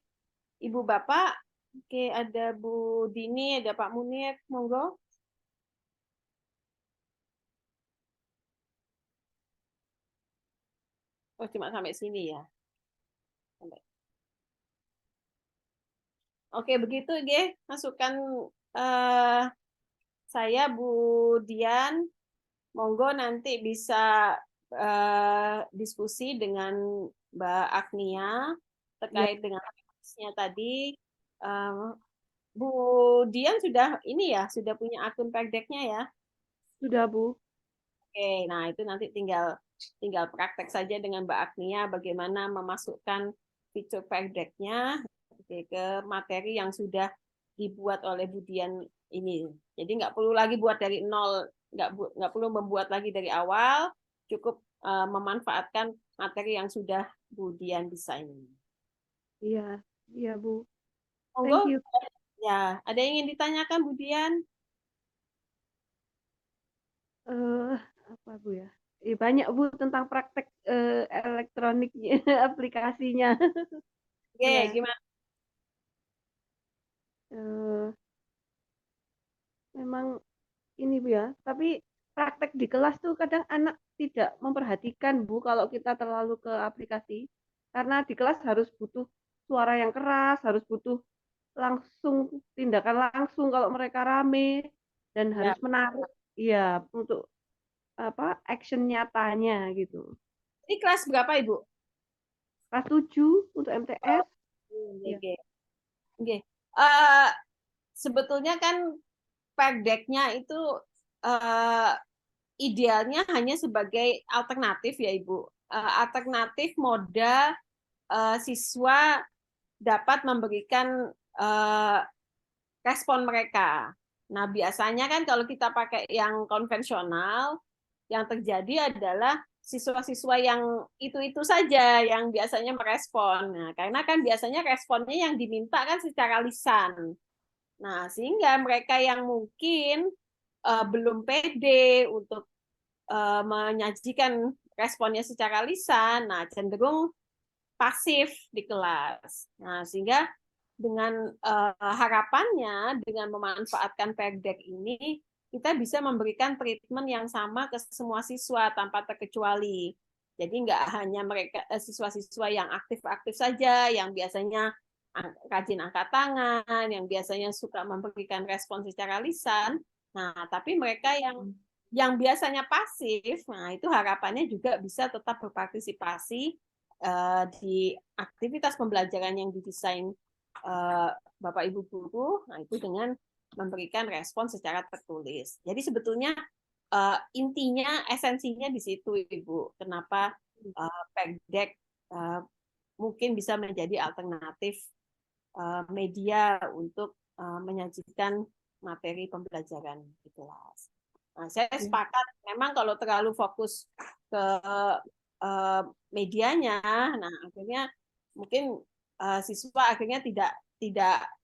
Ibu Bapak. Oke, ada Bu Dini, ada Pak Munir, monggo. Oh, cuma sampai sini ya. Oke, begitu Ge, masukan saya Bu Dian. Monggo nanti bisa diskusi dengan Mbak Agnia terkait dengan teknisnya tadi. Bu Dian sudah sudah punya akun PEG-nya ya? Sudah, Bu. Oke, nah itu nanti tinggal tinggal praktek saja dengan Mbak Agnia bagaimana memasukkan fitur Pegdeck-nya ke materi yang sudah dibuat oleh Budian ini. Jadi nggak perlu lagi buat dari nol, nggak perlu membuat lagi dari awal, cukup memanfaatkan materi yang sudah Budian desain. Iya, iya Bu. Monggo, Thank you. ya, ada yang ingin ditanyakan Budian? Apa Bu ya? Banyak Bu tentang praktek elektroniknya, aplikasinya. Oke, Ya, gimana? eh, memang ini Bu ya. Tapi praktek di kelas tuh kadang anak tidak memperhatikan Bu kalau kita terlalu ke aplikasi. Karena di kelas harus butuh suara yang keras, harus butuh langsung tindakan langsung kalau mereka rame dan Ya, harus menarik iya untuk apa action nyatanya gitu. ini kelas berapa Ibu? Kelas 7 untuk MTS. Ya. Oke. Oke. Eh, sebetulnya kan Pegdeck-nya itu idealnya hanya sebagai alternatif ya Ibu. Alternatif moda siswa dapat memberikan respon mereka. Nah, biasanya kan kalau kita pakai yang konvensional, yang terjadi adalah siswa-siswa yang itu-itu saja yang biasanya merespon. Nah, karena kan biasanya responnya yang diminta kan secara lisan. Nah, sehingga mereka yang mungkin belum pede untuk menyajikan responnya secara lisan, nah cenderung pasif di kelas. Nah, sehingga dengan harapannya dengan memanfaatkan Pegdeck ini kita bisa memberikan treatment yang sama ke semua siswa tanpa terkecuali. Jadi nggak hanya mereka siswa-siswa yang aktif-aktif saja, yang biasanya rajin angkat tangan, yang biasanya suka memberikan respon secara lisan. Nah, tapi mereka yang biasanya pasif, nah itu harapannya juga bisa tetap berpartisipasi di aktivitas pembelajaran yang didesain Bapak Ibu guru, nah itu dengan memberikan respon secara tertulis. Jadi sebetulnya intinya, esensinya di situ Ibu. Kenapa Pegdeck mungkin bisa menjadi alternatif media untuk menyajikan materi pembelajaran di kelas. Nah, saya sepakat, memang kalau terlalu fokus ke medianya, nah akhirnya mungkin siswa akhirnya tidak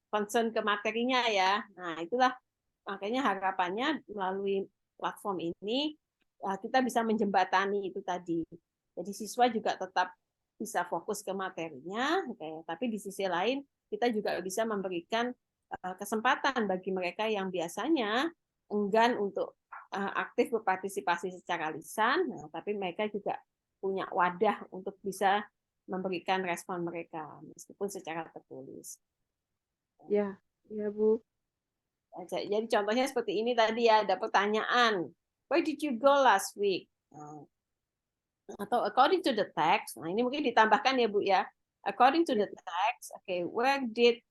concern ke materinya ya. Nah, itulah makanya harapannya melalui platform ini kita bisa menjembatani itu tadi. Jadi siswa juga tetap bisa fokus ke materinya, tapi di sisi lain kita juga bisa memberikan kesempatan bagi mereka yang biasanya enggan untuk aktif berpartisipasi secara lisan, nah, tapi mereka juga punya wadah untuk bisa memberikan respon mereka meskipun secara tertulis. Ya, ya Bu. Jadi contohnya seperti ini tadi ya, ada pertanyaan, where did you go last week? Atau according to the text, nah ini mungkin ditambahkan ya Bu ya, according to the text, okay, where did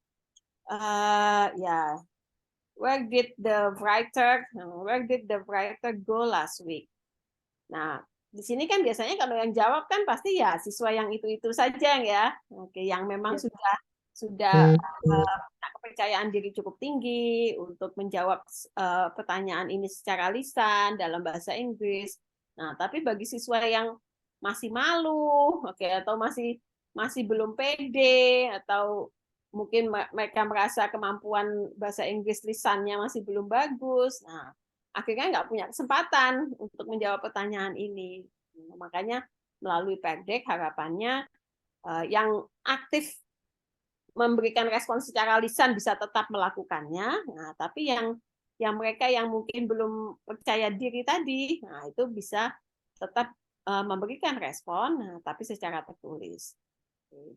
the writer go last week? Nah, di sini kan biasanya kalau yang jawab kan pasti ya siswa yang itu saja ya, oke, yang memang sudah kepercayaan diri cukup tinggi untuk menjawab pertanyaan ini secara lisan dalam bahasa Inggris. Nah, tapi bagi siswa yang masih malu, oke, atau masih belum pede, atau mungkin mereka merasa kemampuan bahasa Inggris lisannya masih belum bagus, nah akhirnya nggak punya kesempatan untuk menjawab pertanyaan ini. Makanya melalui Pegdeck harapannya yang aktif memberikan respon secara lisan bisa tetap melakukannya, nah, tapi yang mereka yang mungkin belum percaya diri tadi, nah itu bisa tetap memberikan respon, nah, tapi secara tertulis.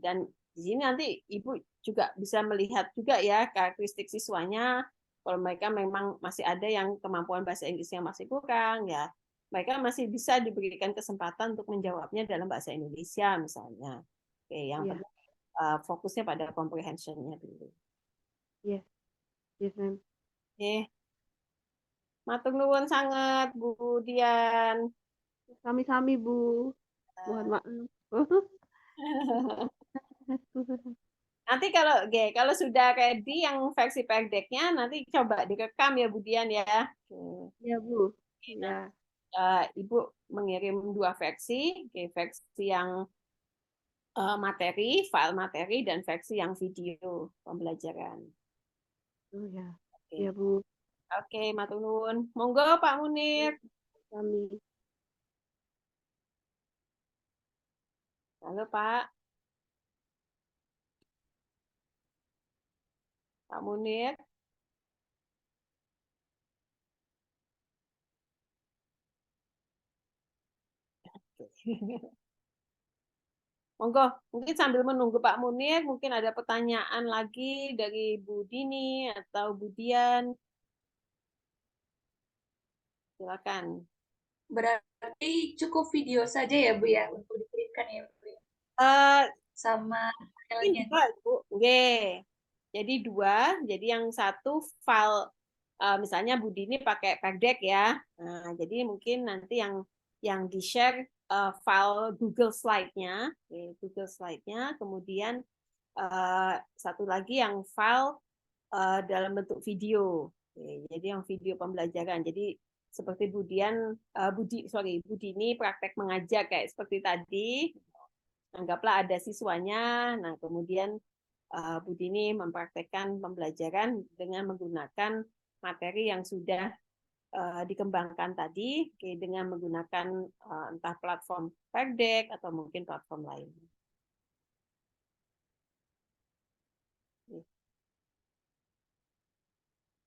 Dan di sini nanti Ibu juga bisa melihat juga ya karakteristik siswanya. Kalau mereka memang masih ada yang kemampuan bahasa Inggrisnya masih kurang, ya mereka masih bisa diberikan kesempatan untuk menjawabnya dalam bahasa Indonesia misalnya. Oke, yang penting fokusnya pada comprehension-nya dulu. Yes, yes ma'am. Oke. Matur nuwun sangat Bu Dian. Sami-sami, Bu. Mohon maaf. Nanti kalau sudah ready yang versi pendeknya, nanti coba direkam ya Budian ya. Ya, Bu. Nah, Ya. Ibu mengirim 2 versi, versi yang materi, file materi, dan versi yang video pembelajaran. Oh ya. Oke, Ya, Bu. Oke, matur nuwun. Monggo Pak Munir. Kami. Halo Pak. Pak Munir. Monggo, mungkin sambil menunggu Pak Munir, mungkin ada pertanyaan lagi dari Bu Dini atau Bu Dian. Silakan. Berarti cukup video saja ya Bu ya untuk dikirimkan ya Bu ya? Eh, Sama Mungkin filenya. dua, Bu. Oke. Jadi 2, jadi yang satu file misalnya Bu Dini pakai Pagdek ya. Nah, jadi mungkin nanti yang di-share file Google Slide-nya, Google Slide-nya, kemudian satu lagi yang file dalam bentuk video. Jadi yang video pembelajaran. Jadi seperti Bu Dini praktek mengajar kayak seperti tadi. Anggaplah ada siswanya, nah kemudian Bu Dini mempraktekkan pembelajaran dengan menggunakan materi yang sudah dikembangkan tadi dengan menggunakan entah platform Perdek atau mungkin platform lain.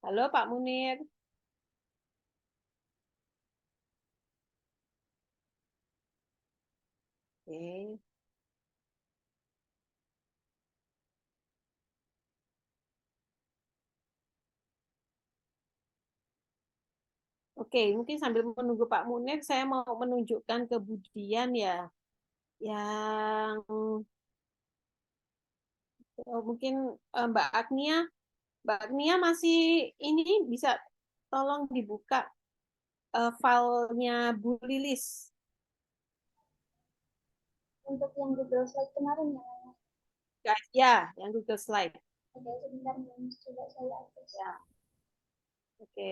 Halo Pak Munir. Oke. Oke, mungkin sambil menunggu Pak Munir, saya mau menunjukkan kebudian ya, yang mungkin Mbak Agnia masih ini bisa tolong dibuka filenya Bu Lilis. Untuk yang Google Slide kemarin ya. Guys, ya, yang Google Slide. Oke, sebentar coba saya akses. Ya. Oke.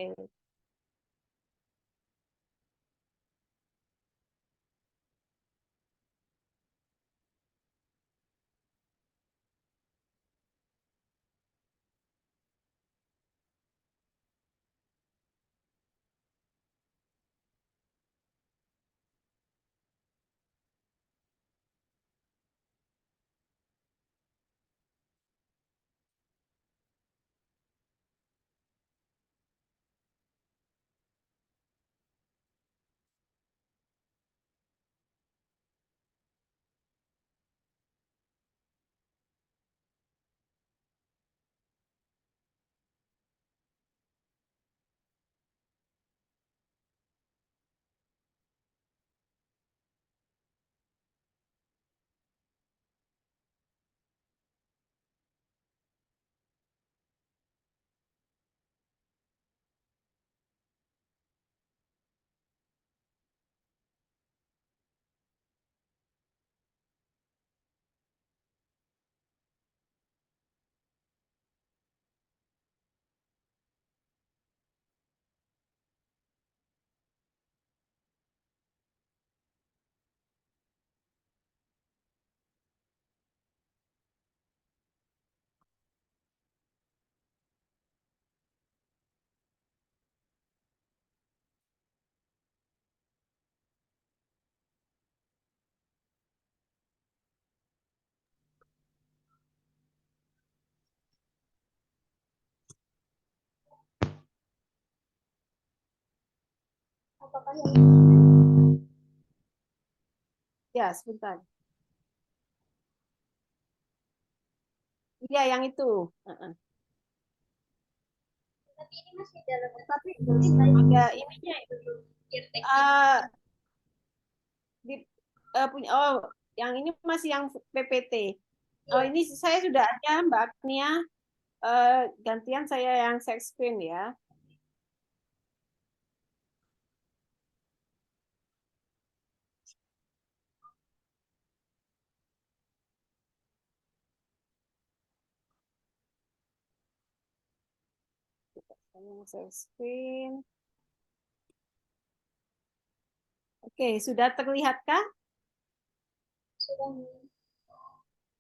Apakah yang Ya, sebentar. Iya, yang itu. tapi ini masih dalam Tapi Google ini Slide ada ininya. biar eh, di, punya yang ini masih yang PPT. Oh, ini saya sudah ada Mbak Agnia. Gantian saya yang share screen ya. Share screen. Oke, sudah terlihatkah? Sudah.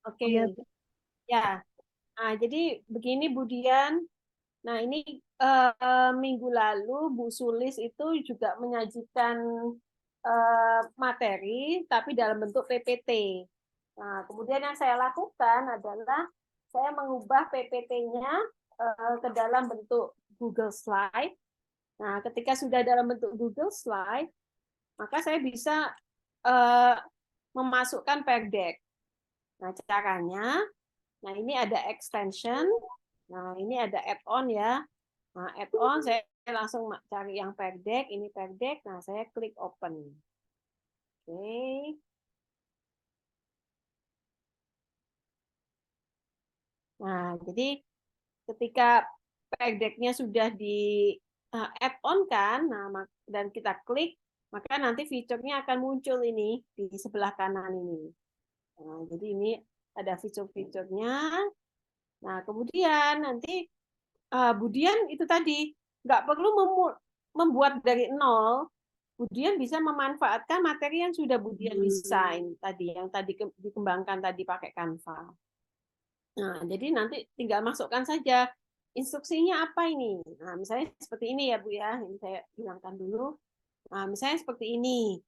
Oke, Iya, ya. Nah, jadi begini Bu Dian. Nah, ini minggu lalu Bu Sulis itu juga menyajikan materi, tapi dalam bentuk PPT. Nah, kemudian yang saya lakukan adalah saya mengubah PPT-nya ke dalam bentuk Google Slide. Nah, ketika sudah dalam bentuk Google Slide, maka saya bisa memasukkan Perdek. Nah, caranya, nah ini ada extension, nah ini ada add-on ya. Nah, add-on saya langsung cari yang Perdek, ini Perdek, nah saya klik open. Oke. Nah, jadi ketika Perdeknya sudah di add-on kan, nah dan kita klik, maka nanti fiturnya akan muncul ini di sebelah kanan ini. Nah, jadi ini ada fitur-fiturnya. Nah, kemudian nanti Budian itu tadi nggak perlu membuat dari nol. Budian bisa memanfaatkan materi yang sudah Budian desain tadi, yang tadi dikembangkan tadi pakai Canva. Nah, jadi nanti tinggal masukkan saja instruksinya apa ini. Nah, misalnya seperti ini ya Bu ya. Ini saya hilangkan dulu. Nah, misalnya seperti ini.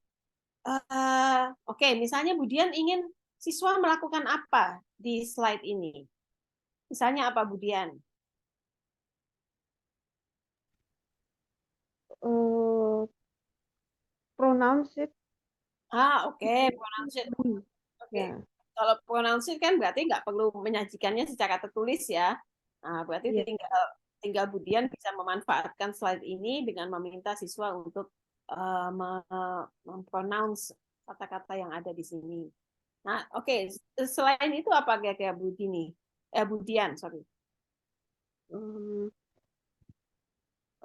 Oke, misalnya Budian ingin siswa melakukan apa di slide ini? Misalnya apa Budian? pronounce it. Oke, pronounce it. Oke. Ya, Kalau pronounce it kan berarti nggak perlu menyajikannya secara tertulis ya. Nah, berarti iya. tinggal Budian bisa memanfaatkan slide ini dengan meminta siswa untuk mempronounce kata-kata yang ada di sini. Nah, oke. Selain itu apa kira-kira Budian, sorry.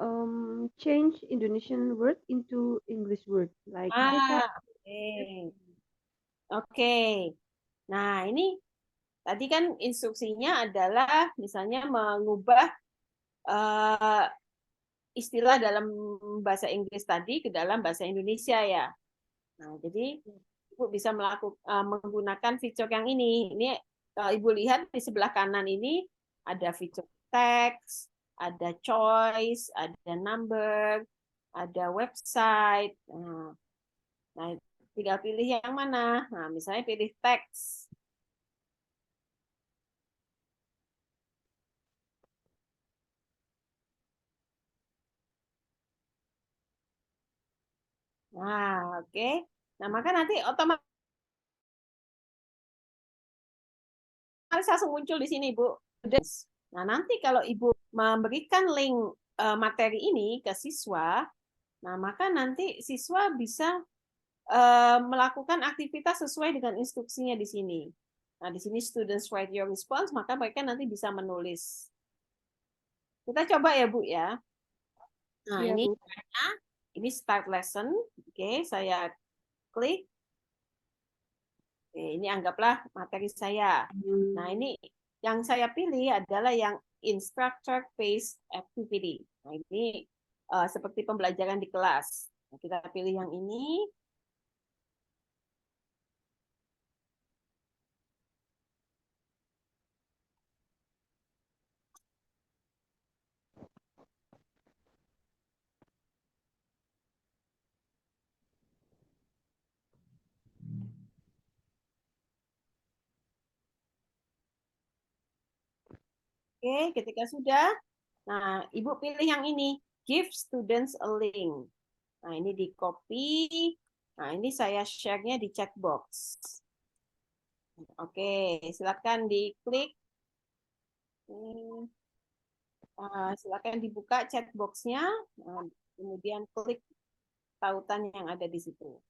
Um, change Indonesian word into English word like Ah, desa. oke. Oke. Nah, ini tadi kan instruksinya adalah misalnya mengubah istilah dalam bahasa Inggris tadi ke dalam bahasa Indonesia ya. Nah, jadi Ibu bisa menggunakan fitur yang ini. Ini kalau Ibu lihat di sebelah kanan ini ada fitur text, ada choice, ada number, ada website. Nah, tinggal pilih yang mana. Nah, misalnya pilih text. Nah, oke. Nah, maka nanti otomatis langsung muncul di sini, Bu. Nah, nanti kalau Ibu memberikan link materi ini ke siswa, nah maka nanti siswa bisa melakukan aktivitas sesuai dengan instruksinya di sini. Nah, di sini students write your response, maka mereka nanti bisa menulis. Kita coba ya, Bu ya. Nah, Iya, Bu. ini start lesson. Oke, saya klik. Oke, ini anggaplah materi saya. Nah, ini yang saya pilih adalah yang instructor-based activity. Nah, ini seperti pembelajaran di kelas. Nah, kita pilih yang ini. Oke, ketika sudah, nah, Ibu pilih yang ini, give students a link. Nah, ini di copy. Nah, ini saya share-nya di chat box. Oke, silakan diklik. Silakan dibuka chat box-nya. Kemudian klik tautan yang ada di situ.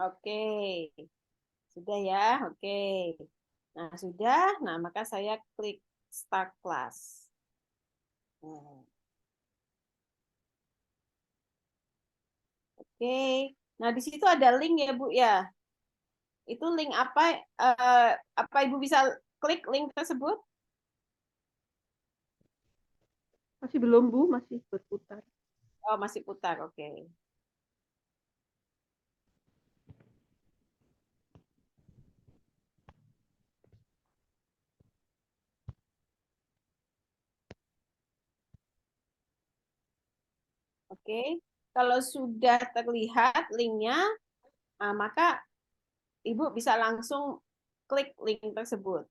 Oke, sudah ya. Oke, nah sudah. Nah maka saya klik start class. Nah. Oke, Nah, di situ ada link ya, Bu ya. Itu link apa? Apa Ibu bisa klik link tersebut? Masih belum, Bu, masih berputar. Oh, masih putar. Oke. Oke. Kalau sudah terlihat linknya, maka Ibu bisa langsung klik link tersebut.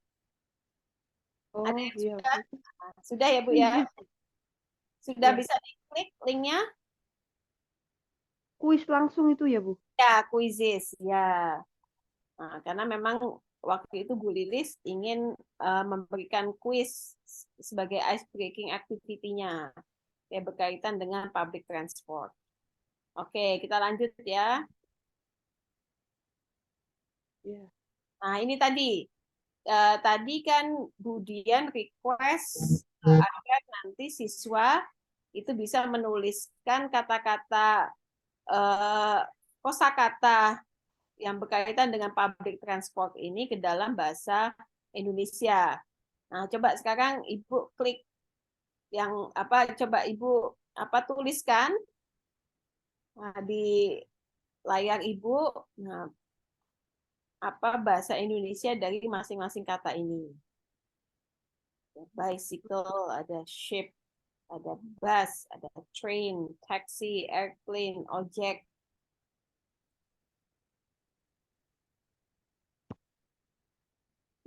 Ada Oh yang iya, sudah? Bu. Sudah ya, Bu ya? Sudah Ya. bisa diklik linknya? Kuis langsung itu ya, Bu? Ya, quizzes. Ya. Nah, karena memang waktu itu Bu Lilis ingin memberikan kuis sebagai ice breaking activity-nya. Ya, berkaitan dengan public transport. Oke, kita lanjut ya. Ya. Nah, ini tadi. Tadi kan Bu Dian request agar nanti siswa itu bisa menuliskan kata-kata kosakata yang berkaitan dengan public transport ini ke dalam bahasa Indonesia. Nah, coba sekarang Ibu klik yang apa, coba Ibu tuliskan di layar Ibu, nah, apa bahasa Indonesia dari masing-masing kata ini. Bicycle, ada ship, ada bus, ada train, taxi, airplane, ojek.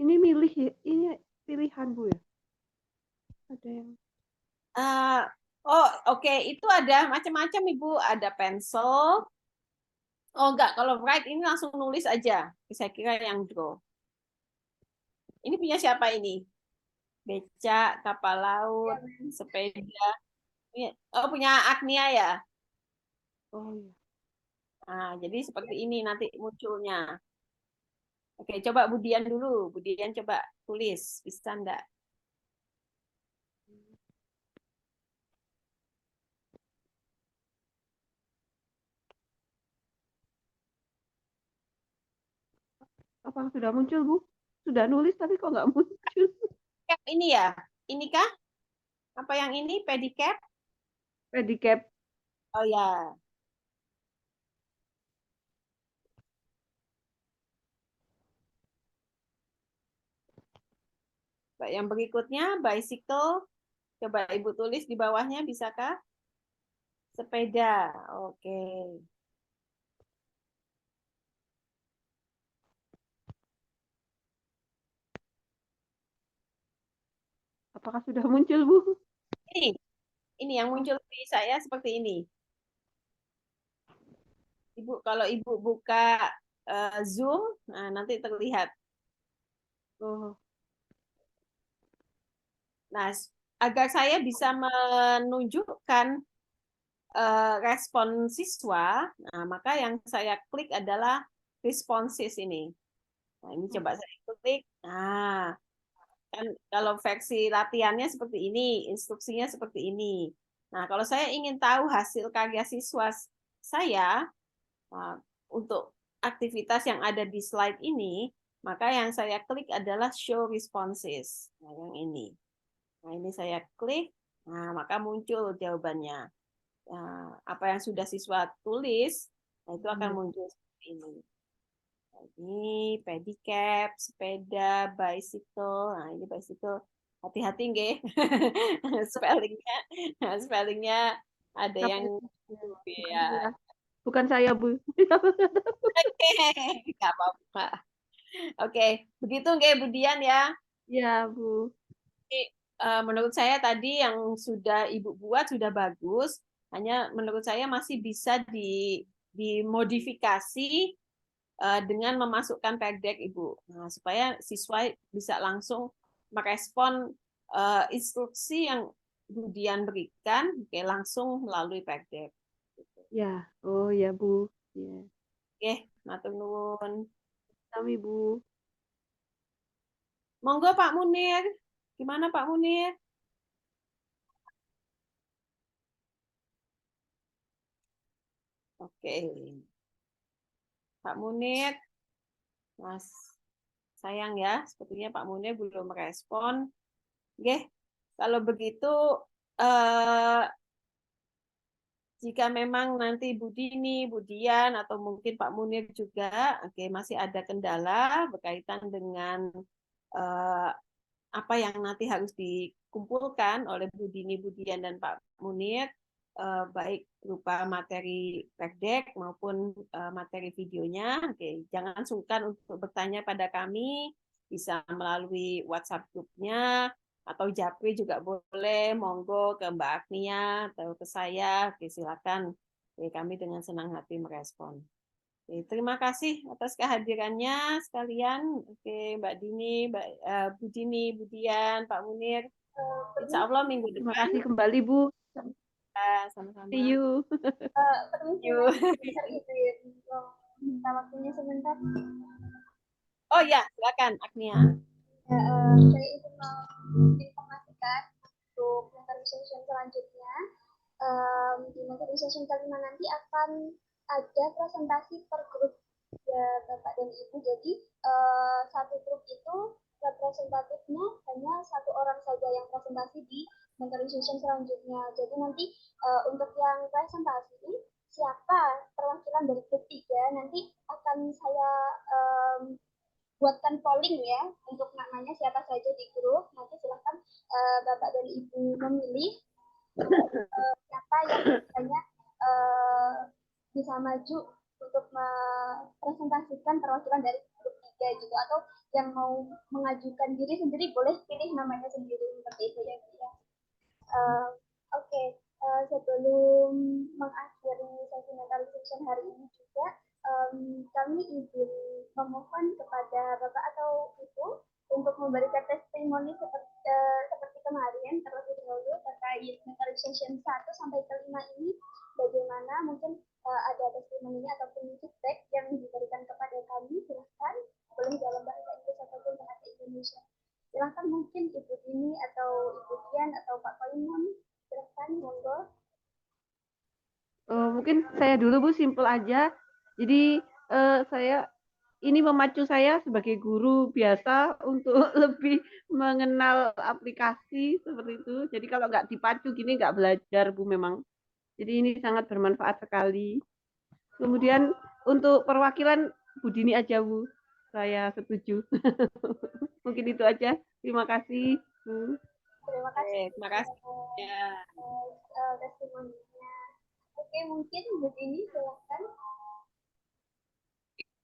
Ini milih ya, ini pilihan, Bu ya? Ada yang Oh, oke. Itu ada macam-macam, Ibu. Ada pencil. Oh, enggak. Kalau write ini langsung nulis aja. Saya kira yang draw. Ini punya siapa ini? Beca, kapal laut, sepeda. Oh, punya Agnia ya? oh iya. Nah, jadi seperti ini nanti munculnya. Oke, coba Budian dulu. Budian coba tulis. Bisa enggak? Apakah sudah muncul, Bu? Sudah nulis tapi kok nggak muncul? Cap ini ya? Ini kah? Apa yang ini? Pedicab? Pedicab. Oh ya. Yang berikutnya, bicycle. Coba Ibu tulis di bawahnya, bisakah? Sepeda. Oke. Apakah sudah muncul, Bu? Ini, ini yang muncul di saya seperti ini. Ibu, kalau Ibu buka Zoom, nah, nanti terlihat. Oh, Nah, agar saya bisa menunjukkan respon siswa, nah, maka yang saya klik adalah responses ini. Nah, ini coba saya klik. Nah, kan kalau versi latihannya seperti ini, instruksinya seperti ini. Nah, kalau saya ingin tahu hasil karya siswa saya untuk aktivitas yang ada di slide ini, maka yang saya klik adalah show responses. Nah, yang ini. Nah, ini saya klik, nah maka muncul jawabannya. Nah, apa yang sudah siswa tulis, nah itu akan muncul seperti ini. Ini pedicab, sepeda, bicycle. Nah, ini bicycle. Hati-hati nggih. spellingnya, spellingnya ada siapa yang itu? Bukan ya. saya. Bukan saya, Bu. Nggak apa-apa. Oke, begitu nggih Budian ya. Ya, Bu. Menurut saya tadi yang sudah Ibu buat sudah bagus. Hanya menurut saya masih bisa dimodifikasi dengan memasukkan tag Ibu. Nah, supaya siswa bisa langsung merespon instruksi yang Budian berikan langsung melalui tag. Ya, oh ya, Bu. Ya, Oke, matur nuwun. kami, Bu. Monggo Pak Munir. Gimana Pak Munir? Oke. Pak Munir. Mas, sayang ya, sepertinya Pak Munir belum merespon. Oke, kalau begitu jika memang nanti Bu Dini, Bu Dian, atau mungkin Pak Munir juga, oke, masih ada kendala berkaitan dengan apa yang nanti harus dikumpulkan oleh Bu Dini, Bu Dian, dan Pak Munir, baik berupa materi deck maupun materi videonya. Oke, jangan sungkan untuk bertanya pada kami, bisa melalui WhatsApp grupnya, atau Japri juga boleh, monggo ke Mbak Agnia atau ke saya. Oke, silakan. Oke, kami dengan senang hati merespon. Oke, terima kasih atas kehadirannya sekalian. Oke, Mbak Dini, Bu Dini, Bu Dian, Pak Munir. Insya Allah minggu Terima depan. kasih kembali Bu. Sama-sama. See you. Permisi, You. Mas, izin minta waktunya sebentar. Oh ya, silakan Agnia. Saya ingin menginformasikan untuk mentoring session selanjutnya. Di mentoring session kelima nanti akan ada presentasi per grup ya Bapak dan Ibu. Jadi satu grup itu representatifnya hanya satu orang saja yang presentasi di mentoring session selanjutnya. Jadi nanti untuk yang presentasi siapa perwakilan dari grup 3 nanti akan saya buatkan polling ya untuk namanya siapa saja di grup. Nanti silahkan Bapak dan Ibu memilih siapa yang misalnya bisa maju untuk mempresentasikan perwakilan dari grup 3 gitu, atau yang mau mengajukan diri sendiri boleh pilih namanya sendiri seperti itu ya. Oke, sebelum mengakhiri sesi mentoring session hari ini juga kami izin memohon kepada Bapak atau Ibu untuk memberikan testimoni seperti kemarin terlebih dahulu terkait mentoring session 1 sampai ke 5 ini, bagaimana mungkin ada testimoninya ataupun feedback yang diberikan kepada kami. Silahkan, boleh dalam bahasa Inggris ataupun bahasa Indonesia. Silahkan mungkin Ibu Dini atau Ibu Dian atau Pak Koimun, silahkan monggo. Mungkin saya dulu Bu, simple aja. Jadi saya ini memacu saya sebagai guru biasa untuk lebih mengenal aplikasi seperti itu. Jadi kalau nggak dipacu gini nggak belajar Bu memang. Jadi ini sangat bermanfaat sekali. Kemudian untuk perwakilan Bu Dini aja Bu, saya setuju. Mungkin itu aja. Terima kasih Bu. Terima kasih. Terima kasih. Ya. Testimoninya. Oke, mungkin Bu Dini silahkan.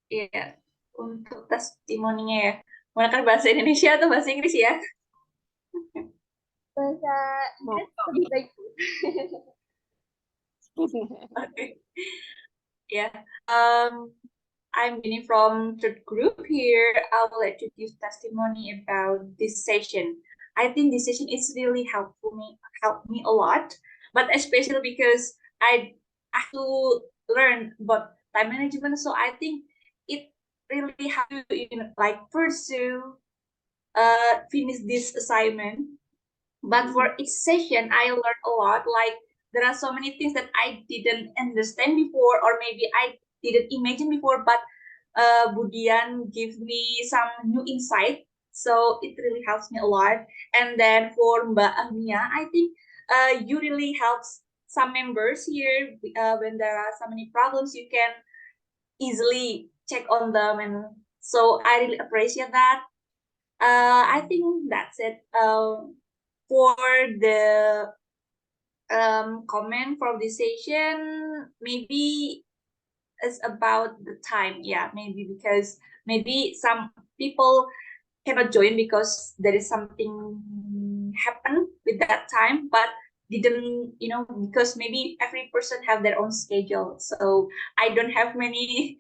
Iya, untuk testimoninya ya. Menggunakan bahasa Indonesia atau bahasa Inggris ya? Bahasa Inggris lebih baik. Okay. Yeah. I'm Jenny from third group here. I would like to give testimony about this session. I think this session is really helped me a lot, but especially because I have to learn about time management. So I think it really helped to like pursue finish this assignment. But for each session, I learned a lot. Like there are so many things that I didn't understand before, or maybe I didn't imagine before, but Bu Dian gives me some new insight. So it really helps me a lot. And then for Mbak Agnia, I think you really helps some members here when there are so many problems, you can easily check on them. And so I really appreciate that. I think that's it. For the comment from this session, maybe it's about the time. Yeah, maybe because maybe some people cannot join because there is something happen with that time, but didn't, because maybe every person have their own schedule. So I don't have many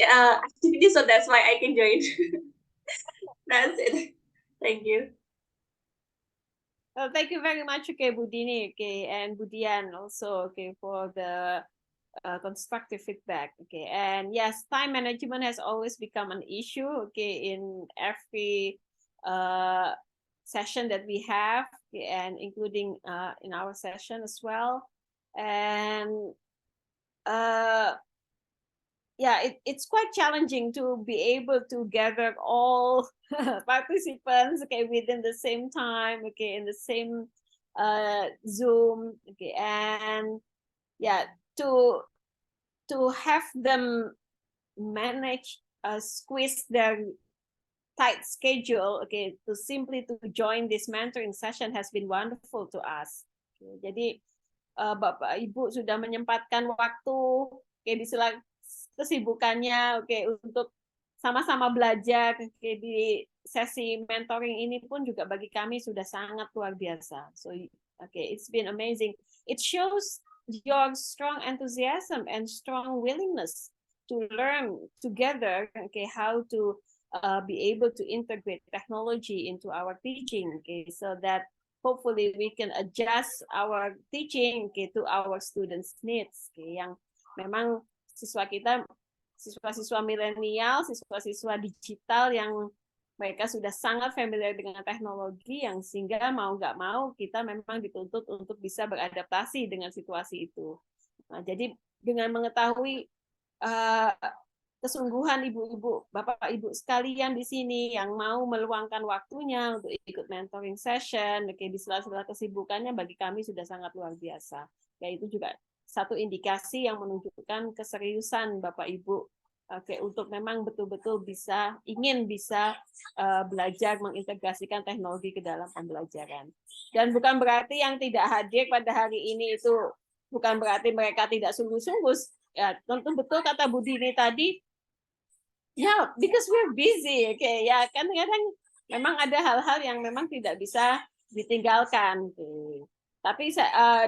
activities, so that's why I can join. That's it. Thank you. Well, thank you very much, okay, Bu Dini, okay, and Bu Dian also, okay, for the constructive feedback, okay. And yes, time management has always become an issue, okay, in every session that we have, okay, and including in our session as well. And yeah, it's quite challenging to be able to gather all participants, okay, within the same time, okay, in the same Zoom, okay, and yeah, to have them manage squeeze their tight schedule, okay, to simply to join this mentoring session has been wonderful to us. Okay, jadi Bapak Ibu sudah menyempatkan waktu, okay, di sela kesibukannya, okay, untuk sama-sama belajar, okay, di sesi mentoring ini pun juga bagi kami sudah sangat luar biasa. So, okay, it's been amazing. It shows your strong enthusiasm and strong willingness to learn together, okay, how to be able to integrate technology into our teaching, okay, so that hopefully we can adjust our teaching, okay, to our students' needs, okay, yang memang siswa kita, siswa-siswa milenial, siswa-siswa digital yang mereka sudah sangat familiar dengan teknologi, yang sehingga mau nggak mau kita memang dituntut untuk bisa beradaptasi dengan situasi itu. Nah, jadi dengan mengetahui kesungguhan ibu-ibu, bapak ibu sekalian di sini yang mau meluangkan waktunya untuk ikut mentoring session, oke, di sela-sela kesibukannya bagi kami sudah sangat luar biasa. Ya, itu juga satu indikasi yang menunjukkan keseriusan bapak ibu, oke, untuk memang betul-betul ingin bisa belajar mengintegrasikan teknologi ke dalam pembelajaran. Dan bukan berarti yang tidak hadir pada hari ini itu bukan berarti mereka tidak sungguh-sungguh. Ya, tentu betul kata Bu Dini tadi. Ya, because we're busy, okay. Ya, kan kadang memang ada hal-hal yang memang tidak bisa ditinggalkan. Okay. Tapi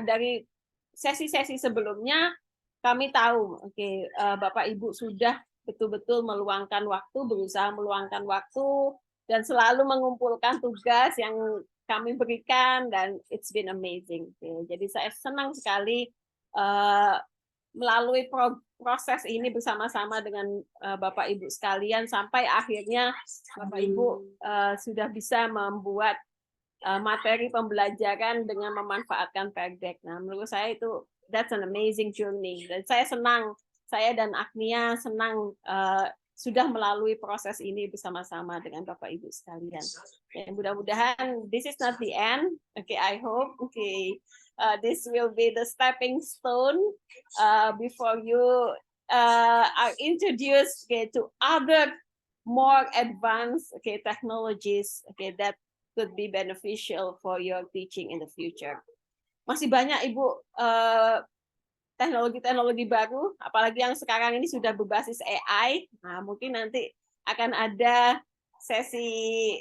dari sesi-sesi sebelumnya kami tahu, okay, Bapak Ibu sudah betul-betul meluangkan waktu, berusaha meluangkan waktu, dan selalu mengumpulkan tugas yang kami berikan, dan it's been amazing. Okay. Jadi saya senang sekali melalui proses ini bersama-sama dengan Bapak Ibu sekalian sampai akhirnya Bapak Ibu sudah bisa membuat materi pembelajaran dengan memanfaatkan Perdek. Nah, menurut saya itu that's an amazing journey. Dan saya senang, saya dan Agnia senang sudah melalui proses ini bersama-sama dengan Bapak Ibu sekalian. Dan mudah-mudahan this is not the end. Okay, I hope. Okay. This will be the stepping stone before you are introduced, okay, to other more advanced, okay, technologies, okay, that could be beneficial for your teaching in the future. Masih banyak Ibu teknologi-teknologi baru, apalagi yang sekarang ini sudah berbasis AI. Nah, mungkin nanti akan ada sesi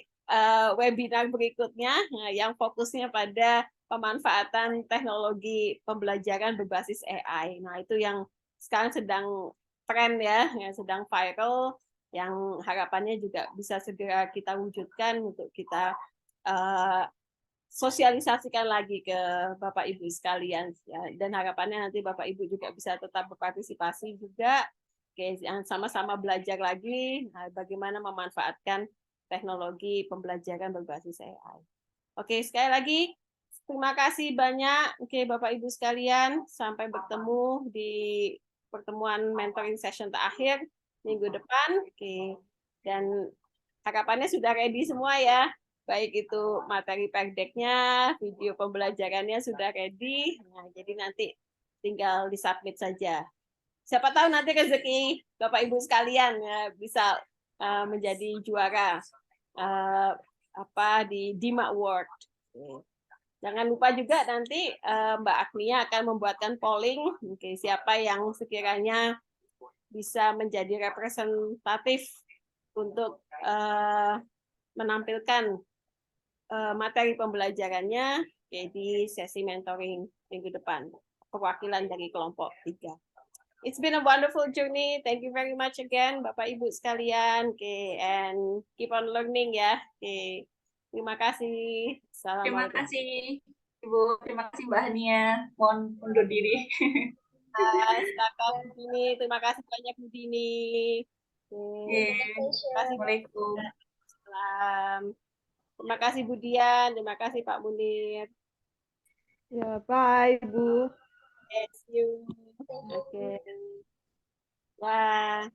webinar berikutnya yang fokusnya pada pemanfaatan teknologi pembelajaran berbasis AI. Nah, itu yang sekarang sedang tren ya, yang sedang viral, yang harapannya juga bisa segera kita wujudkan untuk kita sosialisasikan lagi ke Bapak Ibu sekalian, ya. Dan harapannya nanti Bapak Ibu juga bisa tetap berpartisipasi juga, oke, yang sama-sama belajar lagi bagaimana memanfaatkan teknologi pembelajaran berbasis AI. Oke, sekali lagi terima kasih banyak, oke, Bapak Ibu sekalian. Sampai bertemu di pertemuan mentoring session terakhir minggu depan, oke. Dan harapannya sudah ready semua ya. Baik itu materi Perdeknya, video pembelajarannya sudah ready. Nah, jadi nanti tinggal disubmit saja. Siapa tahu nanti rezeki Bapak Ibu sekalian ya, bisa menjadi juara di DIMA Award. Jangan lupa juga nanti Mbak Agnia akan membuatkan polling, siapa yang sekiranya bisa menjadi representatif untuk menampilkan materi pembelajarannya di sesi mentoring minggu depan, perwakilan dari kelompok 3. It's been a wonderful journey. Thank you very much again, Bapak Ibu sekalian. And keep on learning ya. Terima kasih. Terima kasih Ibu, terima kasih Mbak Hania. Mohon undur diri. Silakan Bu Dini. Terima kasih banyak Bu Dini. Assalamualaikum. Salam. Terima kasih Bu Dian, terima kasih Pak Munir. Ya, bye Bu. Yes, you. Okay. Wah.